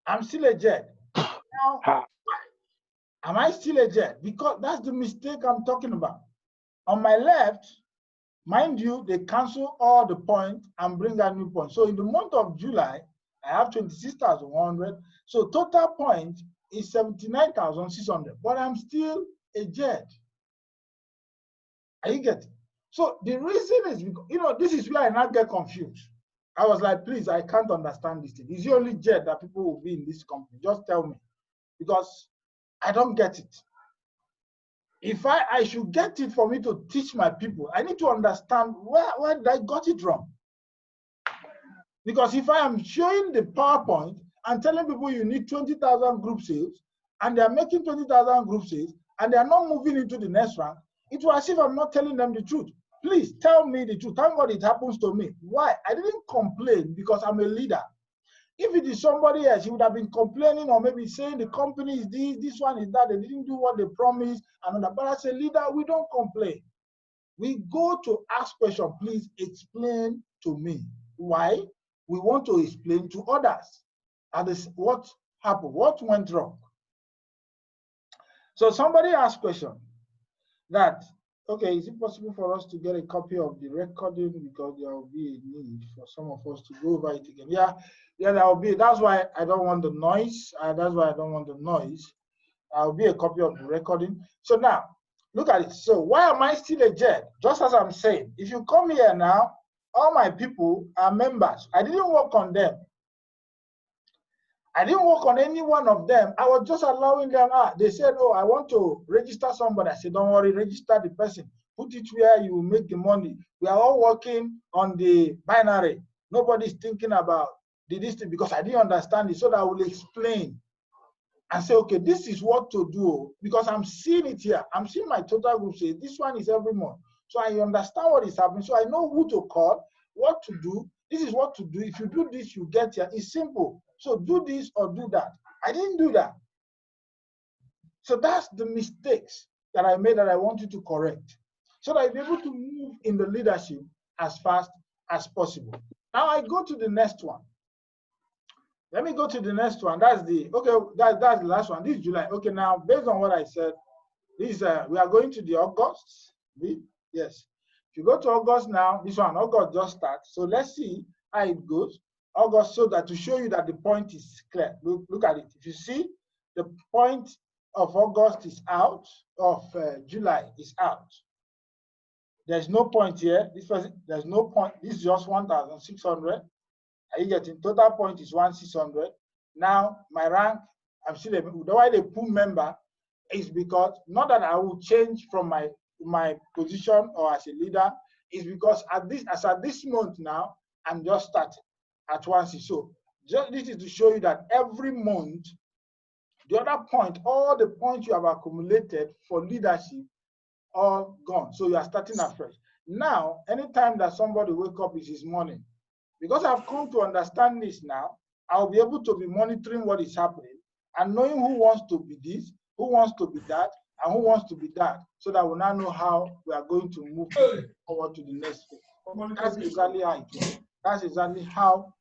I'm still a JED. Now, am I still a JED? Because that's the mistake I'm talking about. On my left, mind you, they cancel all the points and bring a new point. So in the month of July, I have 26,100. So total point is 79,600, but I'm still a JED. Are you getting? So the reason is, because, this is where I now get confused. I was like, please, I can't understand this thing. Is the only JED that people will be in this company? Just tell me, because I don't get it. If I should get it for me to teach my people, I need to understand where did I got it wrong. Because if I am showing the PowerPoint and telling people you need 20,000 group sales, and they are making 20,000 group sales, and they are not moving into the next rank, it was as if I'm not telling them the truth. Please tell me the truth. Thank God it happens to me. Why? I didn't complain because I'm a leader. If it is somebody else, he would have been complaining or maybe saying the company is this one is that, they didn't do what they promised, and that. But as a leader, we don't complain. We go to ask questions, please explain to me. Why? We want to explain to others. What happened? What went wrong? So somebody asked question that, okay, is it possible for us to get a copy of the recording, because there will be a need for some of us to go over it again. Yeah, there will be. That's why I don't want the noise. I'll be a copy of the recording. So now, look at it. So why am I still a JED? Just as I'm saying, if you come here now, all my people are members. I didn't work on them. I didn't work on any one of them. I was just allowing them. They said, oh, I want to register somebody. I said, don't worry, register the person. Put it where you will make the money. We are all working on the binary. Nobody's thinking about this thing, because I didn't understand it. So that I will explain and say, okay, this is what to do, because I'm seeing it here. I'm seeing my total group say this one is every month. So I understand what is happening. So I know who to call, what to do. This is what to do. If you do this, you get here. It's simple. So do this or do that. I didn't do that. So that's the mistakes that I made that I want you to correct, so that I'll be able to move in the leadership as fast as possible. Now I go to the next one. Let me go to the next one. That's the last one. This is July. Okay, now based on what I said, this we are going to the August. Yes. If you go to August now, this one, August just starts. So let's see how it goes. August, so that to show you that the point is clear. Look at it. If you see, the point of August is out, of July is out. There's no point here. There's no point. This is just 1,600. Are you getting? Total point is 1,600. Now my rank, I'm still the why they put member is because not that I will change from my position or as a leader, is because at this month now, I'm just starting at 1,600. So just this is to show you that every month, the other point, all the points you have accumulated for leadership are gone. So you are starting afresh. Now, anytime that somebody wake up is his morning, because I've come to understand this now, I'll be able to be monitoring what is happening, and knowing who wants to be this, who wants to be that, and who wants to be that, so that we now know how we are going to move forward to the next phase. That's exactly how it works. That's exactly how.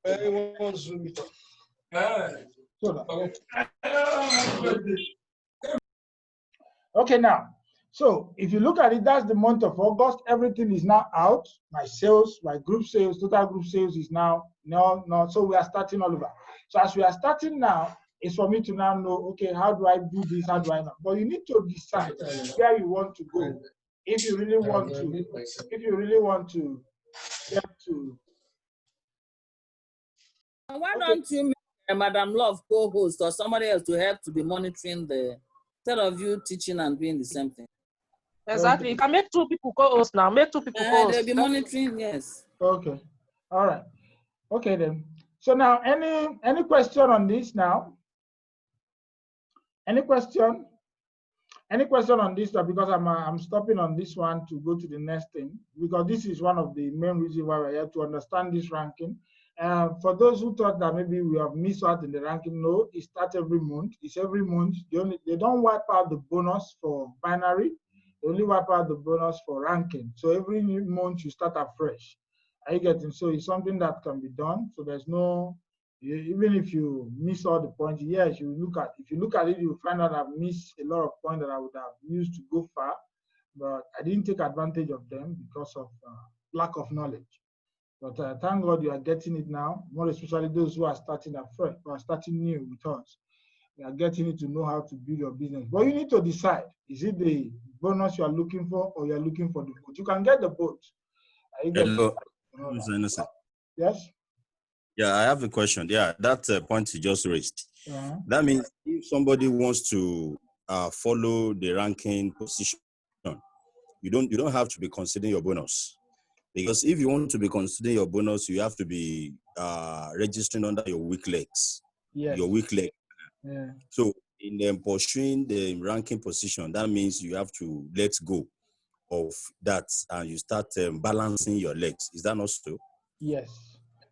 Okay, now, so if you look at it, that's the month of August. Everything is now out. My sales, my group sales, total group sales is now no. So we are starting all over. So as we are starting now, it's for me to now know, okay, how do I do this? How do I know? But you need to decide where you want to go. If you really want to, get to. Why don't you make Madam Love co-host or somebody else to help to be monitoring instead of you teaching and doing the same thing? Exactly. You can make 2 people co-host now. Make 2 people co-host. They'll be monitoring, yes. Okay. All right. Okay then. So now, any question on this now? Any question? Any question on this? Because I'm stopping on this one to go to the next thing, because this is one of the main reasons why we're here to understand this ranking. For those who thought that maybe we have missed out in the ranking, no, it starts every month. It's every month. They don't wipe out the bonus for binary. They only wipe out the bonus for ranking. So every new month you start afresh. Are you getting? So it's something that can be done. So there's no, even if you miss all the points, yes, if you look at it, you find out I've missed a lot of points that I would have used to go far, but I didn't take advantage of them because of lack of knowledge. But thank God you are getting it now, more especially those who are starting afresh, who are starting new with us. You are getting it to know how to build your business. But you need to decide, is it the bonus you are looking for or you are looking for the both? You can get the both. Hello. Yes? Yeah, I have a question. Yeah, that point you just raised. That means if somebody wants to follow the ranking position, you don't have to be considering your bonus. Because if you want to be considering your bonus, you have to be registering under your weak legs. Yes. Your weak leg. Yeah. So in pursuing the ranking position, that means you have to let go of that and you start balancing your legs. Is that not so? Yes.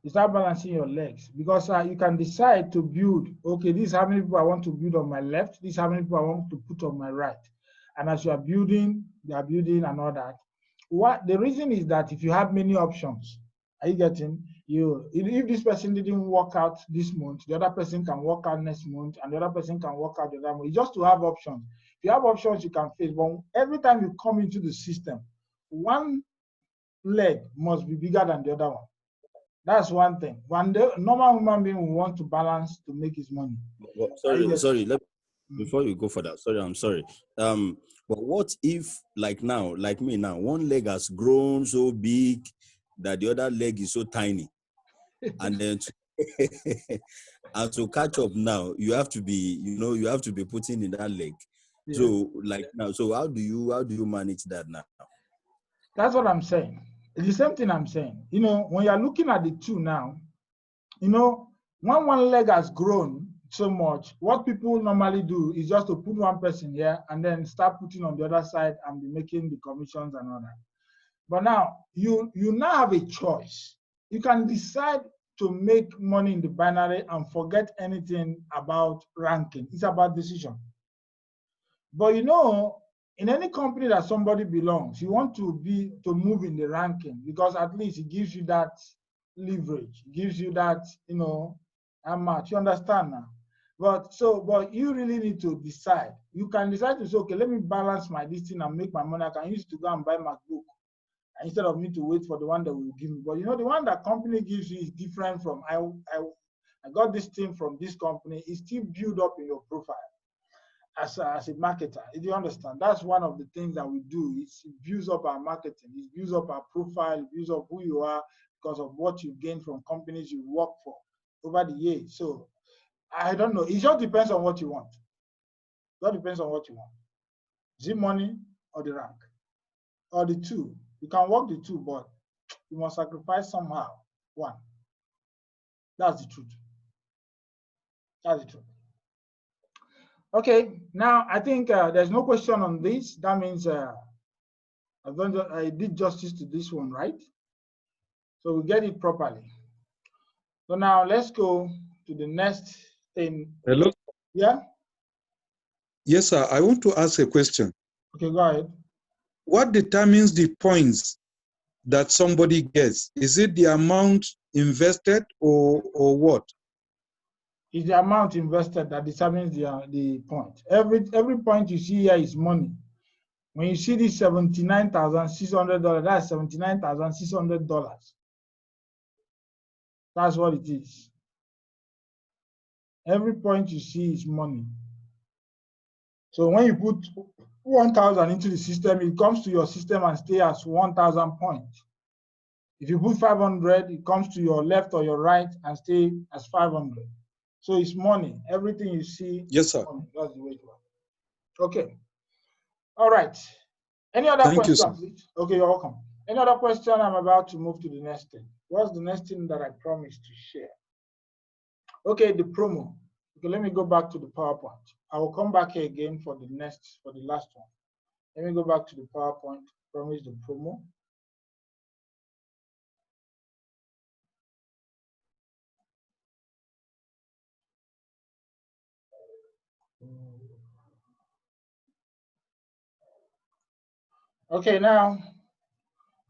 You start balancing your legs, because you can decide to build, okay, this is how many people I want to build on my left, this is how many people I want to put on my right. And as you are building, they are building and all that. The reason is that if you have many options, are you getting? If this person didn't work out this month, the other person can work out next month, and the other person can work out the other month. It's just to have options. If you have options, you can face. But every time you come into the system, one leg must be bigger than the other one. That's one thing. The normal human being will want to balance to make his money. Sorry. Before you go for that, I'm sorry. But what if, like me now, one leg has grown so big that the other leg is so tiny, and then and to catch up now, you have to be putting in that leg. Yeah. So now, so how do you manage that now? That's what I'm saying. It's the same thing I'm saying. When you're looking at the two now, when one leg has grown so much, what people normally do is just to put one person here and then start putting on the other side and be making the commissions and all that. But now you now have a choice. You can decide to make money in the binary and forget anything about ranking. It's about decision. But in any company that somebody belongs, you want to move in the ranking, because at least it gives you that leverage, it gives you that, match. You understand now? But you really need to decide. You can decide to say, okay, let me balance my this thing and make my money. I can use it to go and buy MacBook instead of me to wait for the one that will give me. But the one that company gives you is different from I got this thing from this company. It's still built up in your profile as a marketer. If you understand, that's one of the things that we do. It builds up our marketing. It builds up our profile. It builds up who you are because of what you gain from companies you work for over the years. So I don't know. It just depends on what you want. That depends on what you want. Is it money or the rank? Or the two? You can work the two, but you must sacrifice somehow one. That's the truth. That's the truth. Okay, now I think there's no question on this. That means I did justice to this one, right? So we get it properly. So now let's go to the next thing. Hello. Yeah? Yes, sir. I want to ask a question. Okay, go ahead. What determines the points that somebody gets? Is it the amount invested or what? It's the amount invested that determines the point. Every point you see here is money. When you see this $79,600, that's $79,600. That's what it is. Every point you see is money. So when you put 1,000 into the system, it comes to your system and stay as 1,000 points. If you put 500, it comes to your left or your right and stay as 500. So it's money. Everything you see, yes, sir. Money. That's the way it works. Okay. All right. Any other question, please? Okay, you're welcome. Any other question? I'm about to move to the next thing. What's the next thing that I promised to share? Okay, the promo. Okay, let me go back to the PowerPoint. I will come back here again for the last one. Let me go back to the PowerPoint. Promise the promo. Okay, now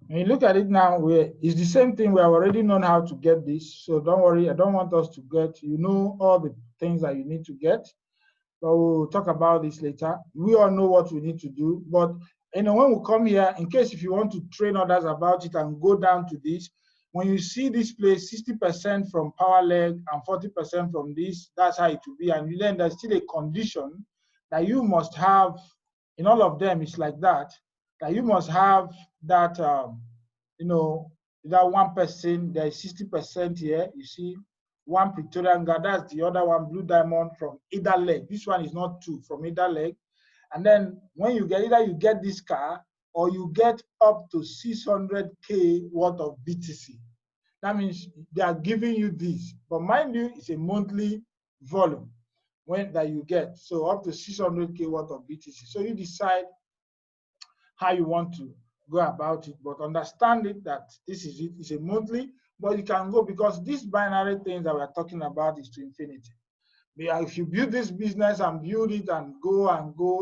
when you look at it now, it's the same thing. We have already known how to get this, so don't worry. I don't want us to get, all the things that you need to get, but we'll talk about this later. We all know what we need to do, but when we come here, in case if you want to train others about it and go down to this, when you see this place, 60% from power leg and 40% from this, that's how it will be. And then there's still a condition that you must have. In all of them, it's like that you must have that, that 1%, there is 60% here. You see, one Praetorian Guard, that's the other one, blue diamond from either leg. This one is not two, from either leg. And then when you get, either you get this car or you get up to 600K worth of BTC. That means they are giving you this. But mind you, it's a monthly volume that you get. So up to 600K worth of BTC. So you decide how you want to go about it, but understand it that this is it. It's a monthly, but you can go, because these binary things that we're talking about is to infinity. If you build this business and build it and go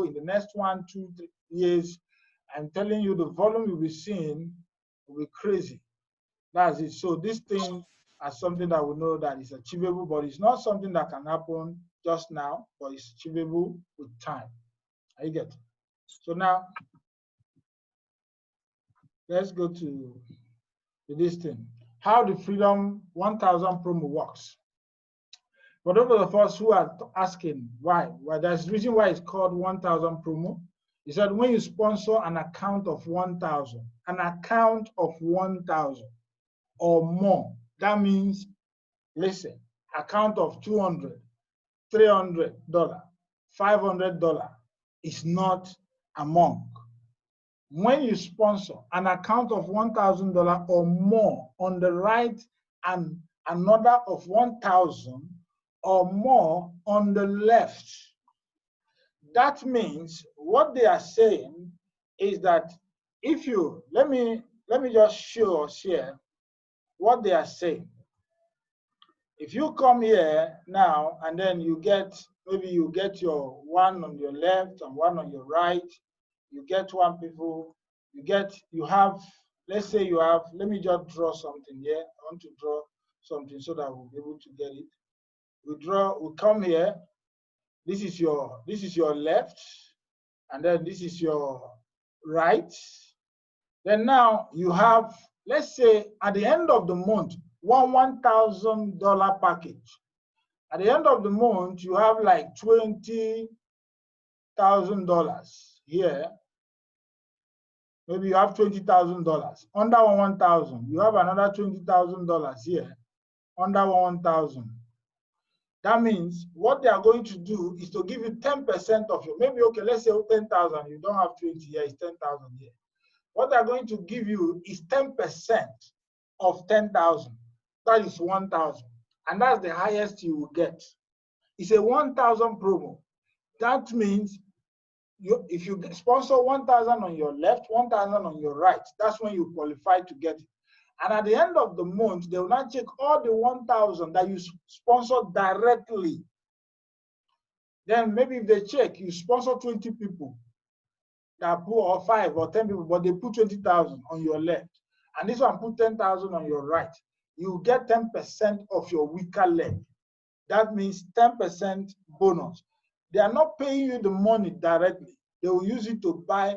in the next 1, 2, 3 years, I'm telling you, the volume you'll be seeing will be crazy. That's it. So this thing is something that we know that is achievable, but it's not something that can happen just now, but it's achievable with time. I get it. So now, let's go to this thing. How the Freedom 1000 promo works. For those of us who are asking why, there's a reason why it's called 1000 promo. Is that when you sponsor an account of 1000, or more, that means, listen, account of $200, $300, $500 is not among. When you sponsor an account of $1,000 or more on the right and another of 1,000 or more on the left, that means what they are saying is that if you, let me just show us here what they are saying. If you come here now and then you get, maybe you get your one on your left and one on your right, you get one people, you have, let's say you have, let me just draw something here. I want to draw something so that we'll be able to get it. We come here, this is your left, and then this is your right. Then now you have, let's say at the end of the month, $1,000 package. At the end of the month, you have like $20,000 here. Maybe you have $20,000 under 1,000. You have another $20,000 here under 1,000. That means what they are going to do is to give you 10% of your, maybe, okay, let's say 10,000. You don't have 20 here, it's 10,000 here. What they're going to give you is 10% of 10,000. That is 1,000. And that's the highest you will get. It's a 1,000 promo. That means if you sponsor 1,000 on your left, 1,000 on your right, that's when you qualify to get it. And at the end of the month, they will not check all the 1,000 that you sponsor directly. Then maybe if they check, you sponsor 20 people that put, or 5 or 10 people, but they put 20,000 on your left, and this one put 10,000 on your right, you get 10% of your weaker leg. That means 10% bonus. They are not paying you the money directly. They will use it to buy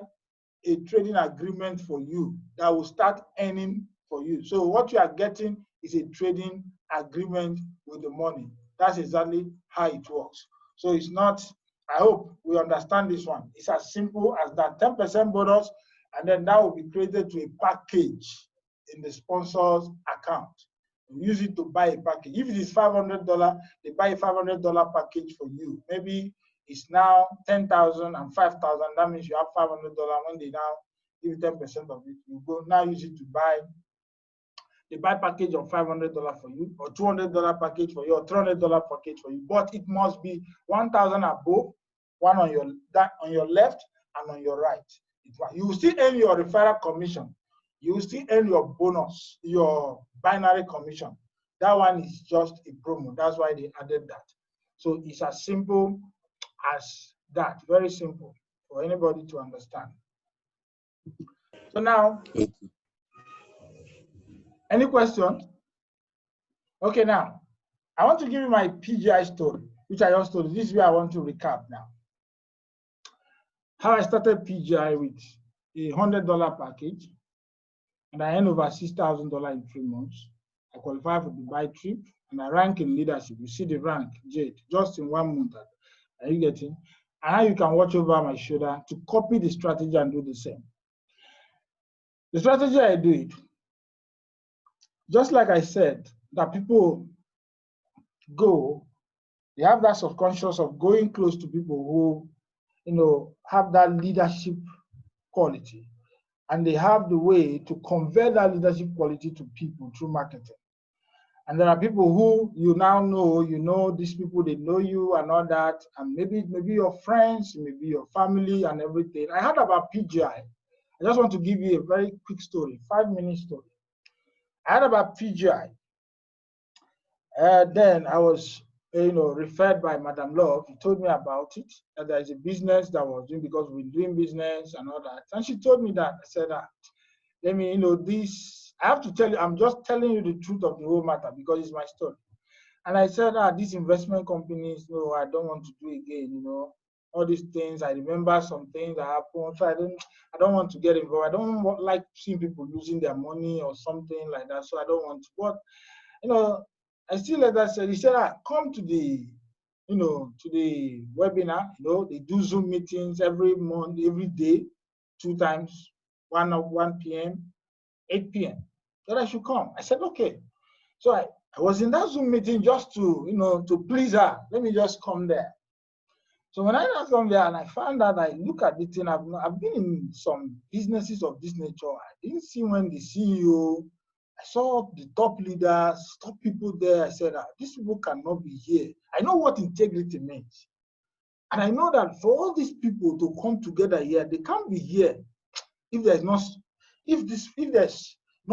a trading agreement for you that will start earning for you. So what you are getting is a trading agreement with the money. That's exactly how it works. So it's not, I hope we understand this one. It's as simple as that 10% bonus, and then that will be created to a package in the sponsor's account. You use it to buy a package. If it is $500, they buy a $500 package for you. Maybe it's now 10,000 and 5,000. That means you have $500. When they now give you 10% of it, you go now use it to buy. They buy package of $500 for you, or $200 package for you, or $300 package for you. But it must be 1,000 above, one on your left and on your right. You will still earn your referral commission. You will still earn your bonus, your binary commission. That one is just a promo. That's why they added that. So it's as simple as that. Very simple for anybody to understand. So now, any questions? Okay, now, I want to give you my PGI story, which I just told you. This is where I want to recap now. How I started PGI with a $100 package, and I earned over $6,000 in 3 months. I qualified for the Dubai trip, and I rank in leadership. You see the rank, Jade, just in 1 month. Are you getting? And now you can watch over my shoulder to copy the strategy and do the same. The strategy I do it, just like I said, that people go, they have that subconscious of going close to people who, have that leadership quality, and they have the way to convey that leadership quality to people through marketing. And there are people who you now know, these people, they know you and all that, and maybe your friends, maybe your family and everything. I heard about PGI. I just want to give you a very quick story, 5-minute story. I heard about PGI. Then I was, referred by Madam Love. She told me about it, that there is a business that I was doing because we're doing business and all that. And she told me that. I said, let me, this, I have to tell you, I'm just telling you the truth of the whole matter because it's my story. And I said, these investment companies, no, I don't want to do again, all these things. I remember some things that happened. So I don't want to get involved. I don't like seeing people losing their money or something like that. So I don't want to. But, I still let that say, he said, come to the, to the webinar, they do Zoom meetings every month, every day, 2 times, 1 p.m., 8 p.m. That I should come. I said, okay. So I was in that Zoom meeting just to, to please her. Let me just come there. So when I come there and I found out, I look at the thing, I've been in some businesses of this nature. I didn't see when the CEO, I saw the top leaders, top people there. I said, these people cannot be here. I know what integrity means. And I know that for all these people to come together here, they can't be here if there's not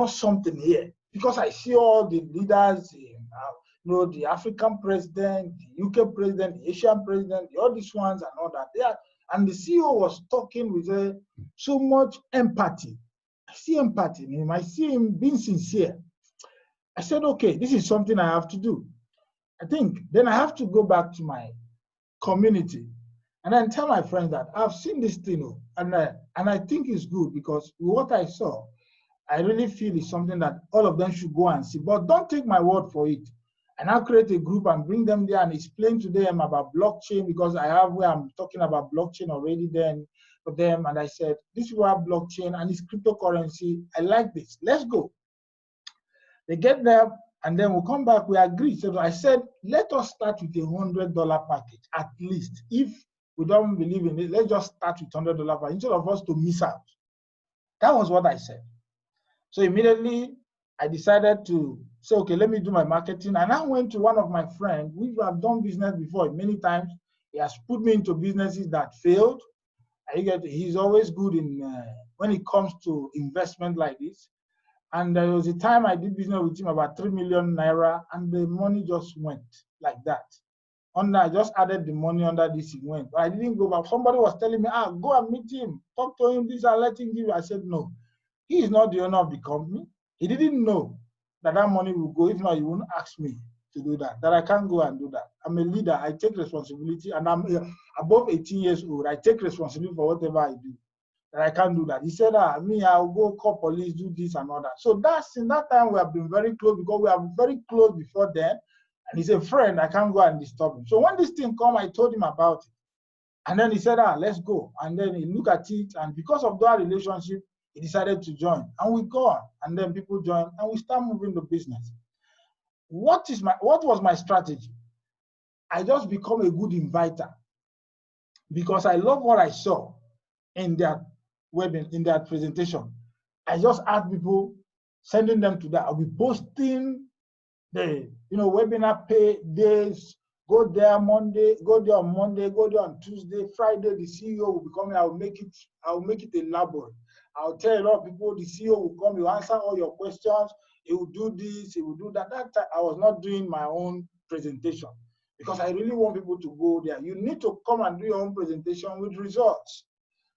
something here. Because I see all the leaders, the African president, the UK president, the Asian president, all these ones and all that. And the CEO was talking with so much empathy. I see empathy in him. I see him being sincere. I said, okay, this is something I have to do. I think then I have to go back to my community and then tell my friends that I've seen this thing, and I think it's good because what I saw, I really feel is something that all of them should go and see. But don't take my word for it. And I'll create a group and bring them there and explain to them about blockchain, because I have where I'm talking about blockchain already then for them. And I said, this is what blockchain and it's cryptocurrency. I like this. Let's go. They get there and then we'll come back. We agree. So I said, let us start with a $100 package at least. If we don't believe in it, let's just start with $100 package instead of us to miss out. That was what I said. So immediately I decided to say, okay, let me do my marketing. And I went to one of my friends. We have done business before many times. He has put me into businesses that failed. He's always good in when it comes to investment like this. And there was a time I did business with him about 3 million naira, and the money just went like that. I just added the money under this, he went. But I didn't go back. Somebody was telling me, go and meet him, talk to him, this and let him give you. I said, no, he is not the owner of the company. He didn't know that money will go. If not, he wouldn't ask me to do that I can't go and do that. I'm a leader. I take responsibility, and I'm above 18 years old. I take responsibility for whatever I do. That I can't do that. He said, I'll go call police, do this and all that. So that's in that time we have been very close, because we are very close before then. And he's a friend. I can't go and disturb him. So when this thing come, I told him about it. And then he said, let's go. And then he looked at it. And because of that relationship, he decided to join. And we go on. And then people join. And we start moving the business. What was my strategy? I just become a good inviter, because I love what I saw in their webinar, in their presentation. I just asked people, sending them to that. I'll be posting the webinar pay days. Go there Monday, go there on Monday, go there on Tuesday, Friday. The CEO will be coming. I'll make it elaborate. I'll tell a lot of people, the CEO will come. He will answer all your questions. He will do this. He will do that. That time I was not doing my own presentation, because I really want people to go there. You need to come and do your own presentation with results.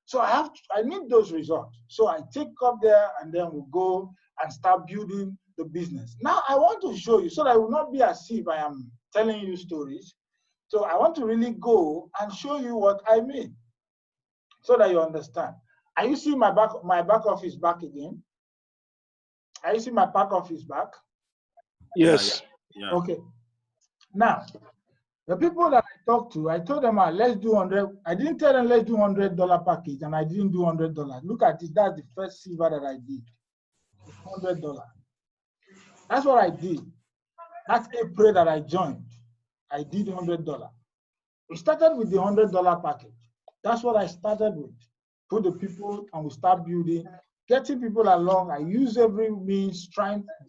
So I need those results. So I take up there, and then we'll go and start building the business. Now I want to show you, so that it will not be as if I am telling you stories. So I want to really go and show you what I mean, so that you understand. Are you seeing my back office back again? Are you seeing my back office back? Yes. Yeah. Okay. Now, the people that I talked to, I told them, let's do 100. I didn't tell them let's do $100 package, and I didn't do $100. Look at it. That's the first silver that I did. $100. That's what I did. That's April that I joined. I did $100. We started with the $100 package. That's what I started with. Put the people, and we start building, getting people along. I use every means,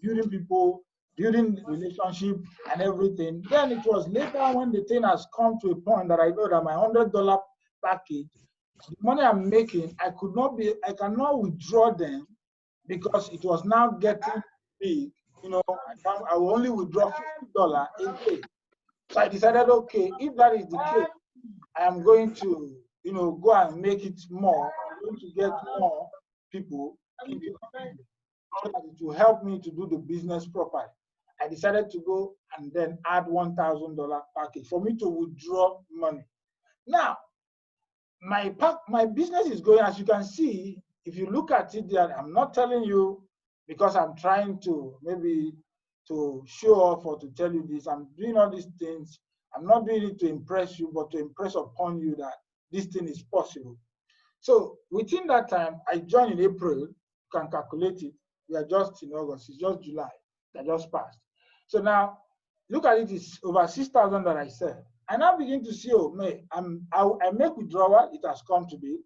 building people, building relationship and everything. Then it was later, when the thing has come to a point that I know that my $100 package, the money I'm making, I cannot withdraw them, because it was now getting big. I will only withdraw $50 a day. So I decided, okay, if that is the case, I am going to, go and make it more. I'm going to get more people into the business, so that it will help me to do the business properly. I decided to go and then add $1,000 package for me to withdraw money. Now, my business is going, as you can see. If you look at it there, I'm not telling you because I'm trying to maybe to show off or to tell you this. I'm doing all these things. I'm not doing it to impress you, but to impress upon you that this thing is possible. So within that time, I joined in April. You can calculate it. We are just in August. It's just July that just passed. So now, look at it. It's over 6,000 that I said. I now begin to see, I make withdrawal. It has come to be,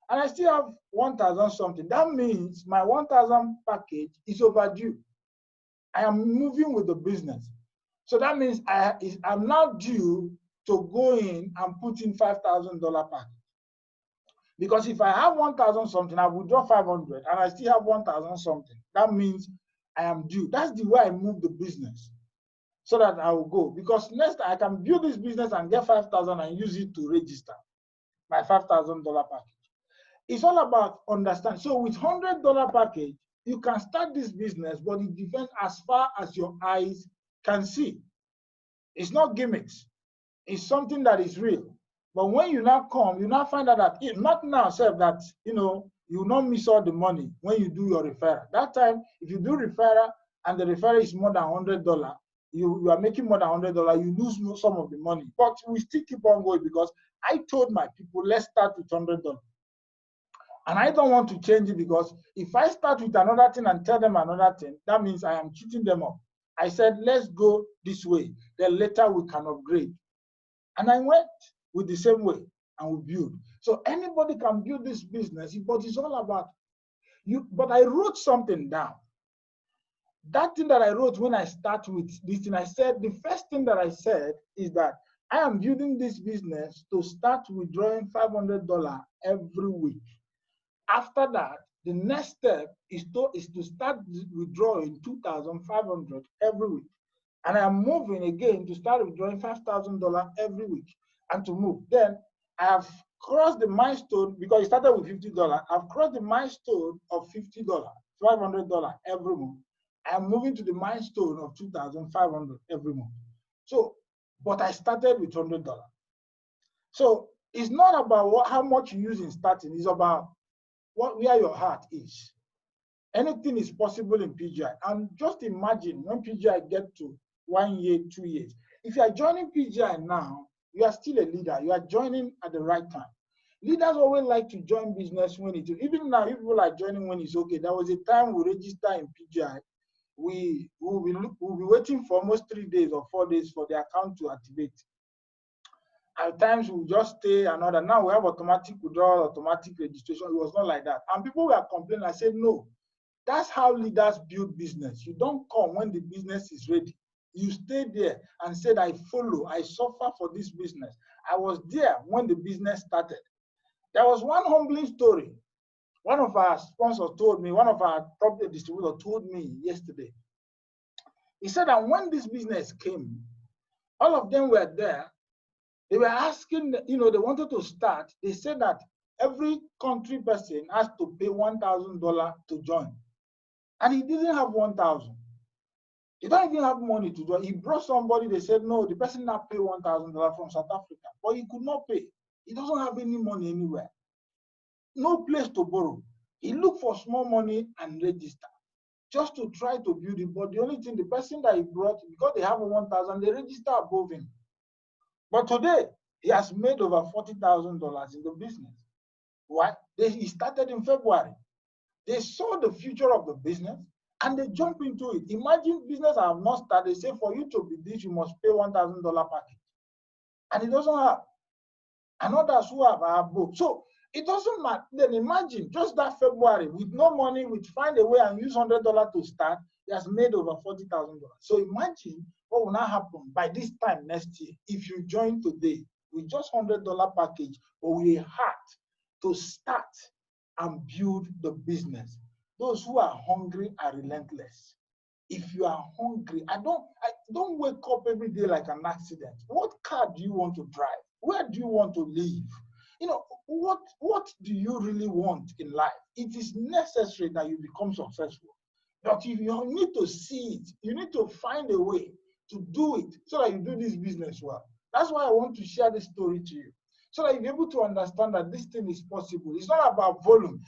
and I still have 1,000 something. That means my 1,000 package is overdue. I am moving with the business. So that means I'm now due to go in and put in $5,000 package. Because if I have 1,000 something, I withdraw 500, and I still have 1,000 something. That means I am due. That's the way I move the business, so that I will go. Because next I can build this business and get 5,000 and use it to register my $5,000 package. It's all about understanding. So with $100 package, you can start this business, but it depends as far as your eyes can see. It's not gimmicks. It's something that is real. But when you now come, you now find out that not now, self, that you will not miss all the money when you do your referral. That time, if you do referral and the referral is more than $100, you are making more than $100, you lose some of the money. But we still keep on going, because I told my people, let's start with $100. And I don't want to change it, because if I start with another thing and tell them another thing, that means I am cheating them up. I said, let's go this way. Then later we can upgrade. And I went with the same way, and we build. So anybody can build this business, but it's all about you. But I wrote something down. That thing that I wrote when I start with this thing, I said, the first thing that I said is that I am building this business to start withdrawing $500 every week. After that, the next step is to start withdrawing $2,500 every week. And I am moving again to start withdrawing $5,000 every week and to move. Then I have crossed the milestone because it started with $50. I've crossed the milestone of $50, $500 every month. I'm moving to the milestone of $2,500 every month. So, but I started with $100. So it's not about how much you use in starting, it's about where your heart is. Anything is possible in PGI. And just imagine when PGI get to 1 year, 2 years. If you are joining PGI now, you are still a leader. You are joining at the right time. Leaders always like to join business when it's, even now, if people are joining when it's okay. There was a time we register in PGI. We will be waiting for almost 3 days or 4 days for the account to activate. At times we just stay another. Now we have automatic withdrawal, automatic registration. It was not like that. And people were complaining. I said, no, that's how leaders build business. You don't come when the business is ready. You stay there and said, I follow, I suffer for this business. I was there when the business started. There was one humbling story. One of our sponsors told me, one of our property distributors told me yesterday. He said that when this business came, all of them were there. They were asking, they wanted to start. They said that every country person has to pay $1,000 to join. And he didn't have 1,000. He don't even have money to do it. He brought somebody, they said, no, the person not pay $1,000 from South Africa, but he could not pay. He doesn't have any money anywhere. No place to borrow. He looked for small money and register just to try to build it. But the only thing, the person that he brought, because they have 1,000, they register above him. But today, he has made over $40,000 in the business. Why? He started in February. They saw the future of the business and they jump into it. Imagine business I have not started. They say for you to be this, you must pay $1,000 package. And it doesn't have. And others who have both. So it doesn't matter. Then imagine just that February with no money, we find a way and use $100 to start. He has made over $40,000. So imagine what will now happen by this time next year if you join today with just $100 package or with a heart to start and build the business. Those who are hungry are relentless. If you are hungry, don't wake up every day like an accident. What car do you want to drive? Where do you want to live? What do you really want in life? It is necessary that you become successful. But if you need to see it, you need to find a way to do it so that you do this business well. That's why I want to share this story to you, so that you're able to understand that this thing is possible. It's not about volume.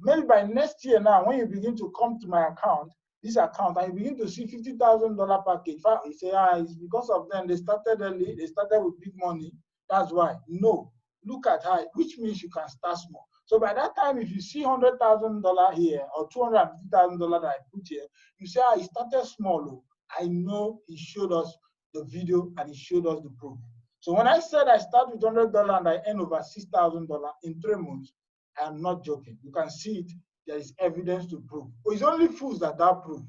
Maybe by next year now, when you begin to come to my account, this account, and you begin to see $50,000 package, you say, it's because of them. They started early. They started with big money. That's why. No. Look at how, which means you can start small. So by that time, if you see $100,000 here or $250,000 that I put here, you say, he started small. I know he showed us the video and he showed us the proof. So when I said I start with $100 and I earn over $6,000 in 3 months, I am not joking. You can see it. There is evidence to prove. It's only fools that prove.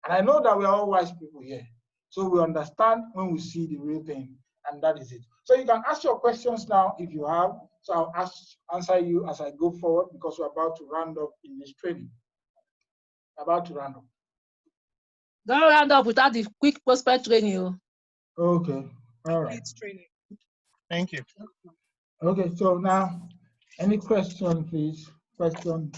And I know that we are all wise people here. So we understand when we see the real thing, and that is it. So you can ask your questions now if you have. So I'll answer you as I go forward because we're about to round up in this training. About to round up. Don't round up without the quick prospect training. Okay. All right. Training. Thank you. Okay, so now, any question, please? Question.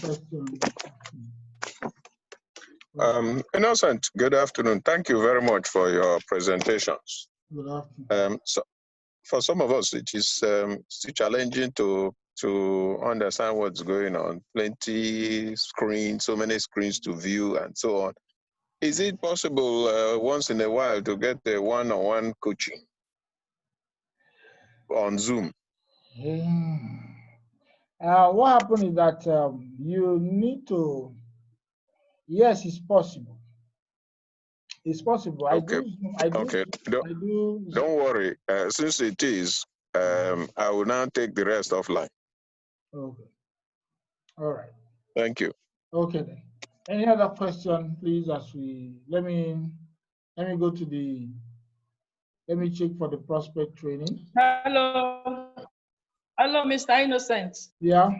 Innocent, good afternoon. Thank you very much for your presentations. Good afternoon. So for some of us, it is still challenging to understand what's going on. Plenty screens, so many screens to view and so on. Is it possible once in a while to get a one-on-one coaching on Zoom? What happened is that you need to, yes, it's possible. It's possible. Okay. Don't worry. Since it is, I will now take the rest offline. Okay. All right. Thank you. Okay then. Any other question, please? Let me go to let me check for the prospect training. Hello, Mr. Innocent. Yeah.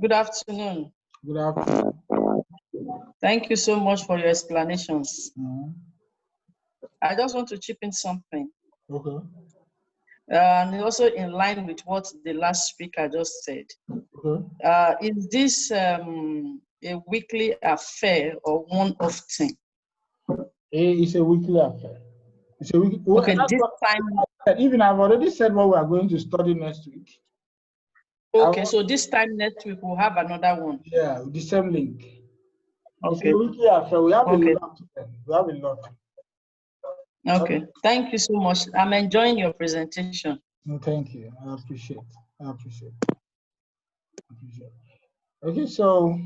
Good afternoon. Good afternoon. Thank you so much for your explanations. I just want to chip in something. Okay. And also in line with what the last speaker just said. Okay. Is this a weekly affair or one-off thing? It's a weekly affair. It's a weekly. Okay, this time. Even I've already said what we are going to study next week. Okay, so this time next week we'll have another one. Yeah, the same link. Okay. It's a weekly affair. We have Okay. a lot. We have a lot. Okay. Thank you so much. I'm enjoying your presentation. Thank you. I appreciate. I appreciate. Okay, so.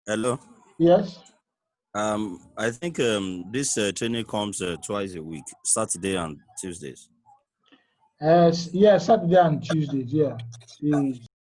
Hello. Yes. I think this training comes twice a week, Saturday and Tuesdays. Yeah, Saturday and Tuesdays. Yeah.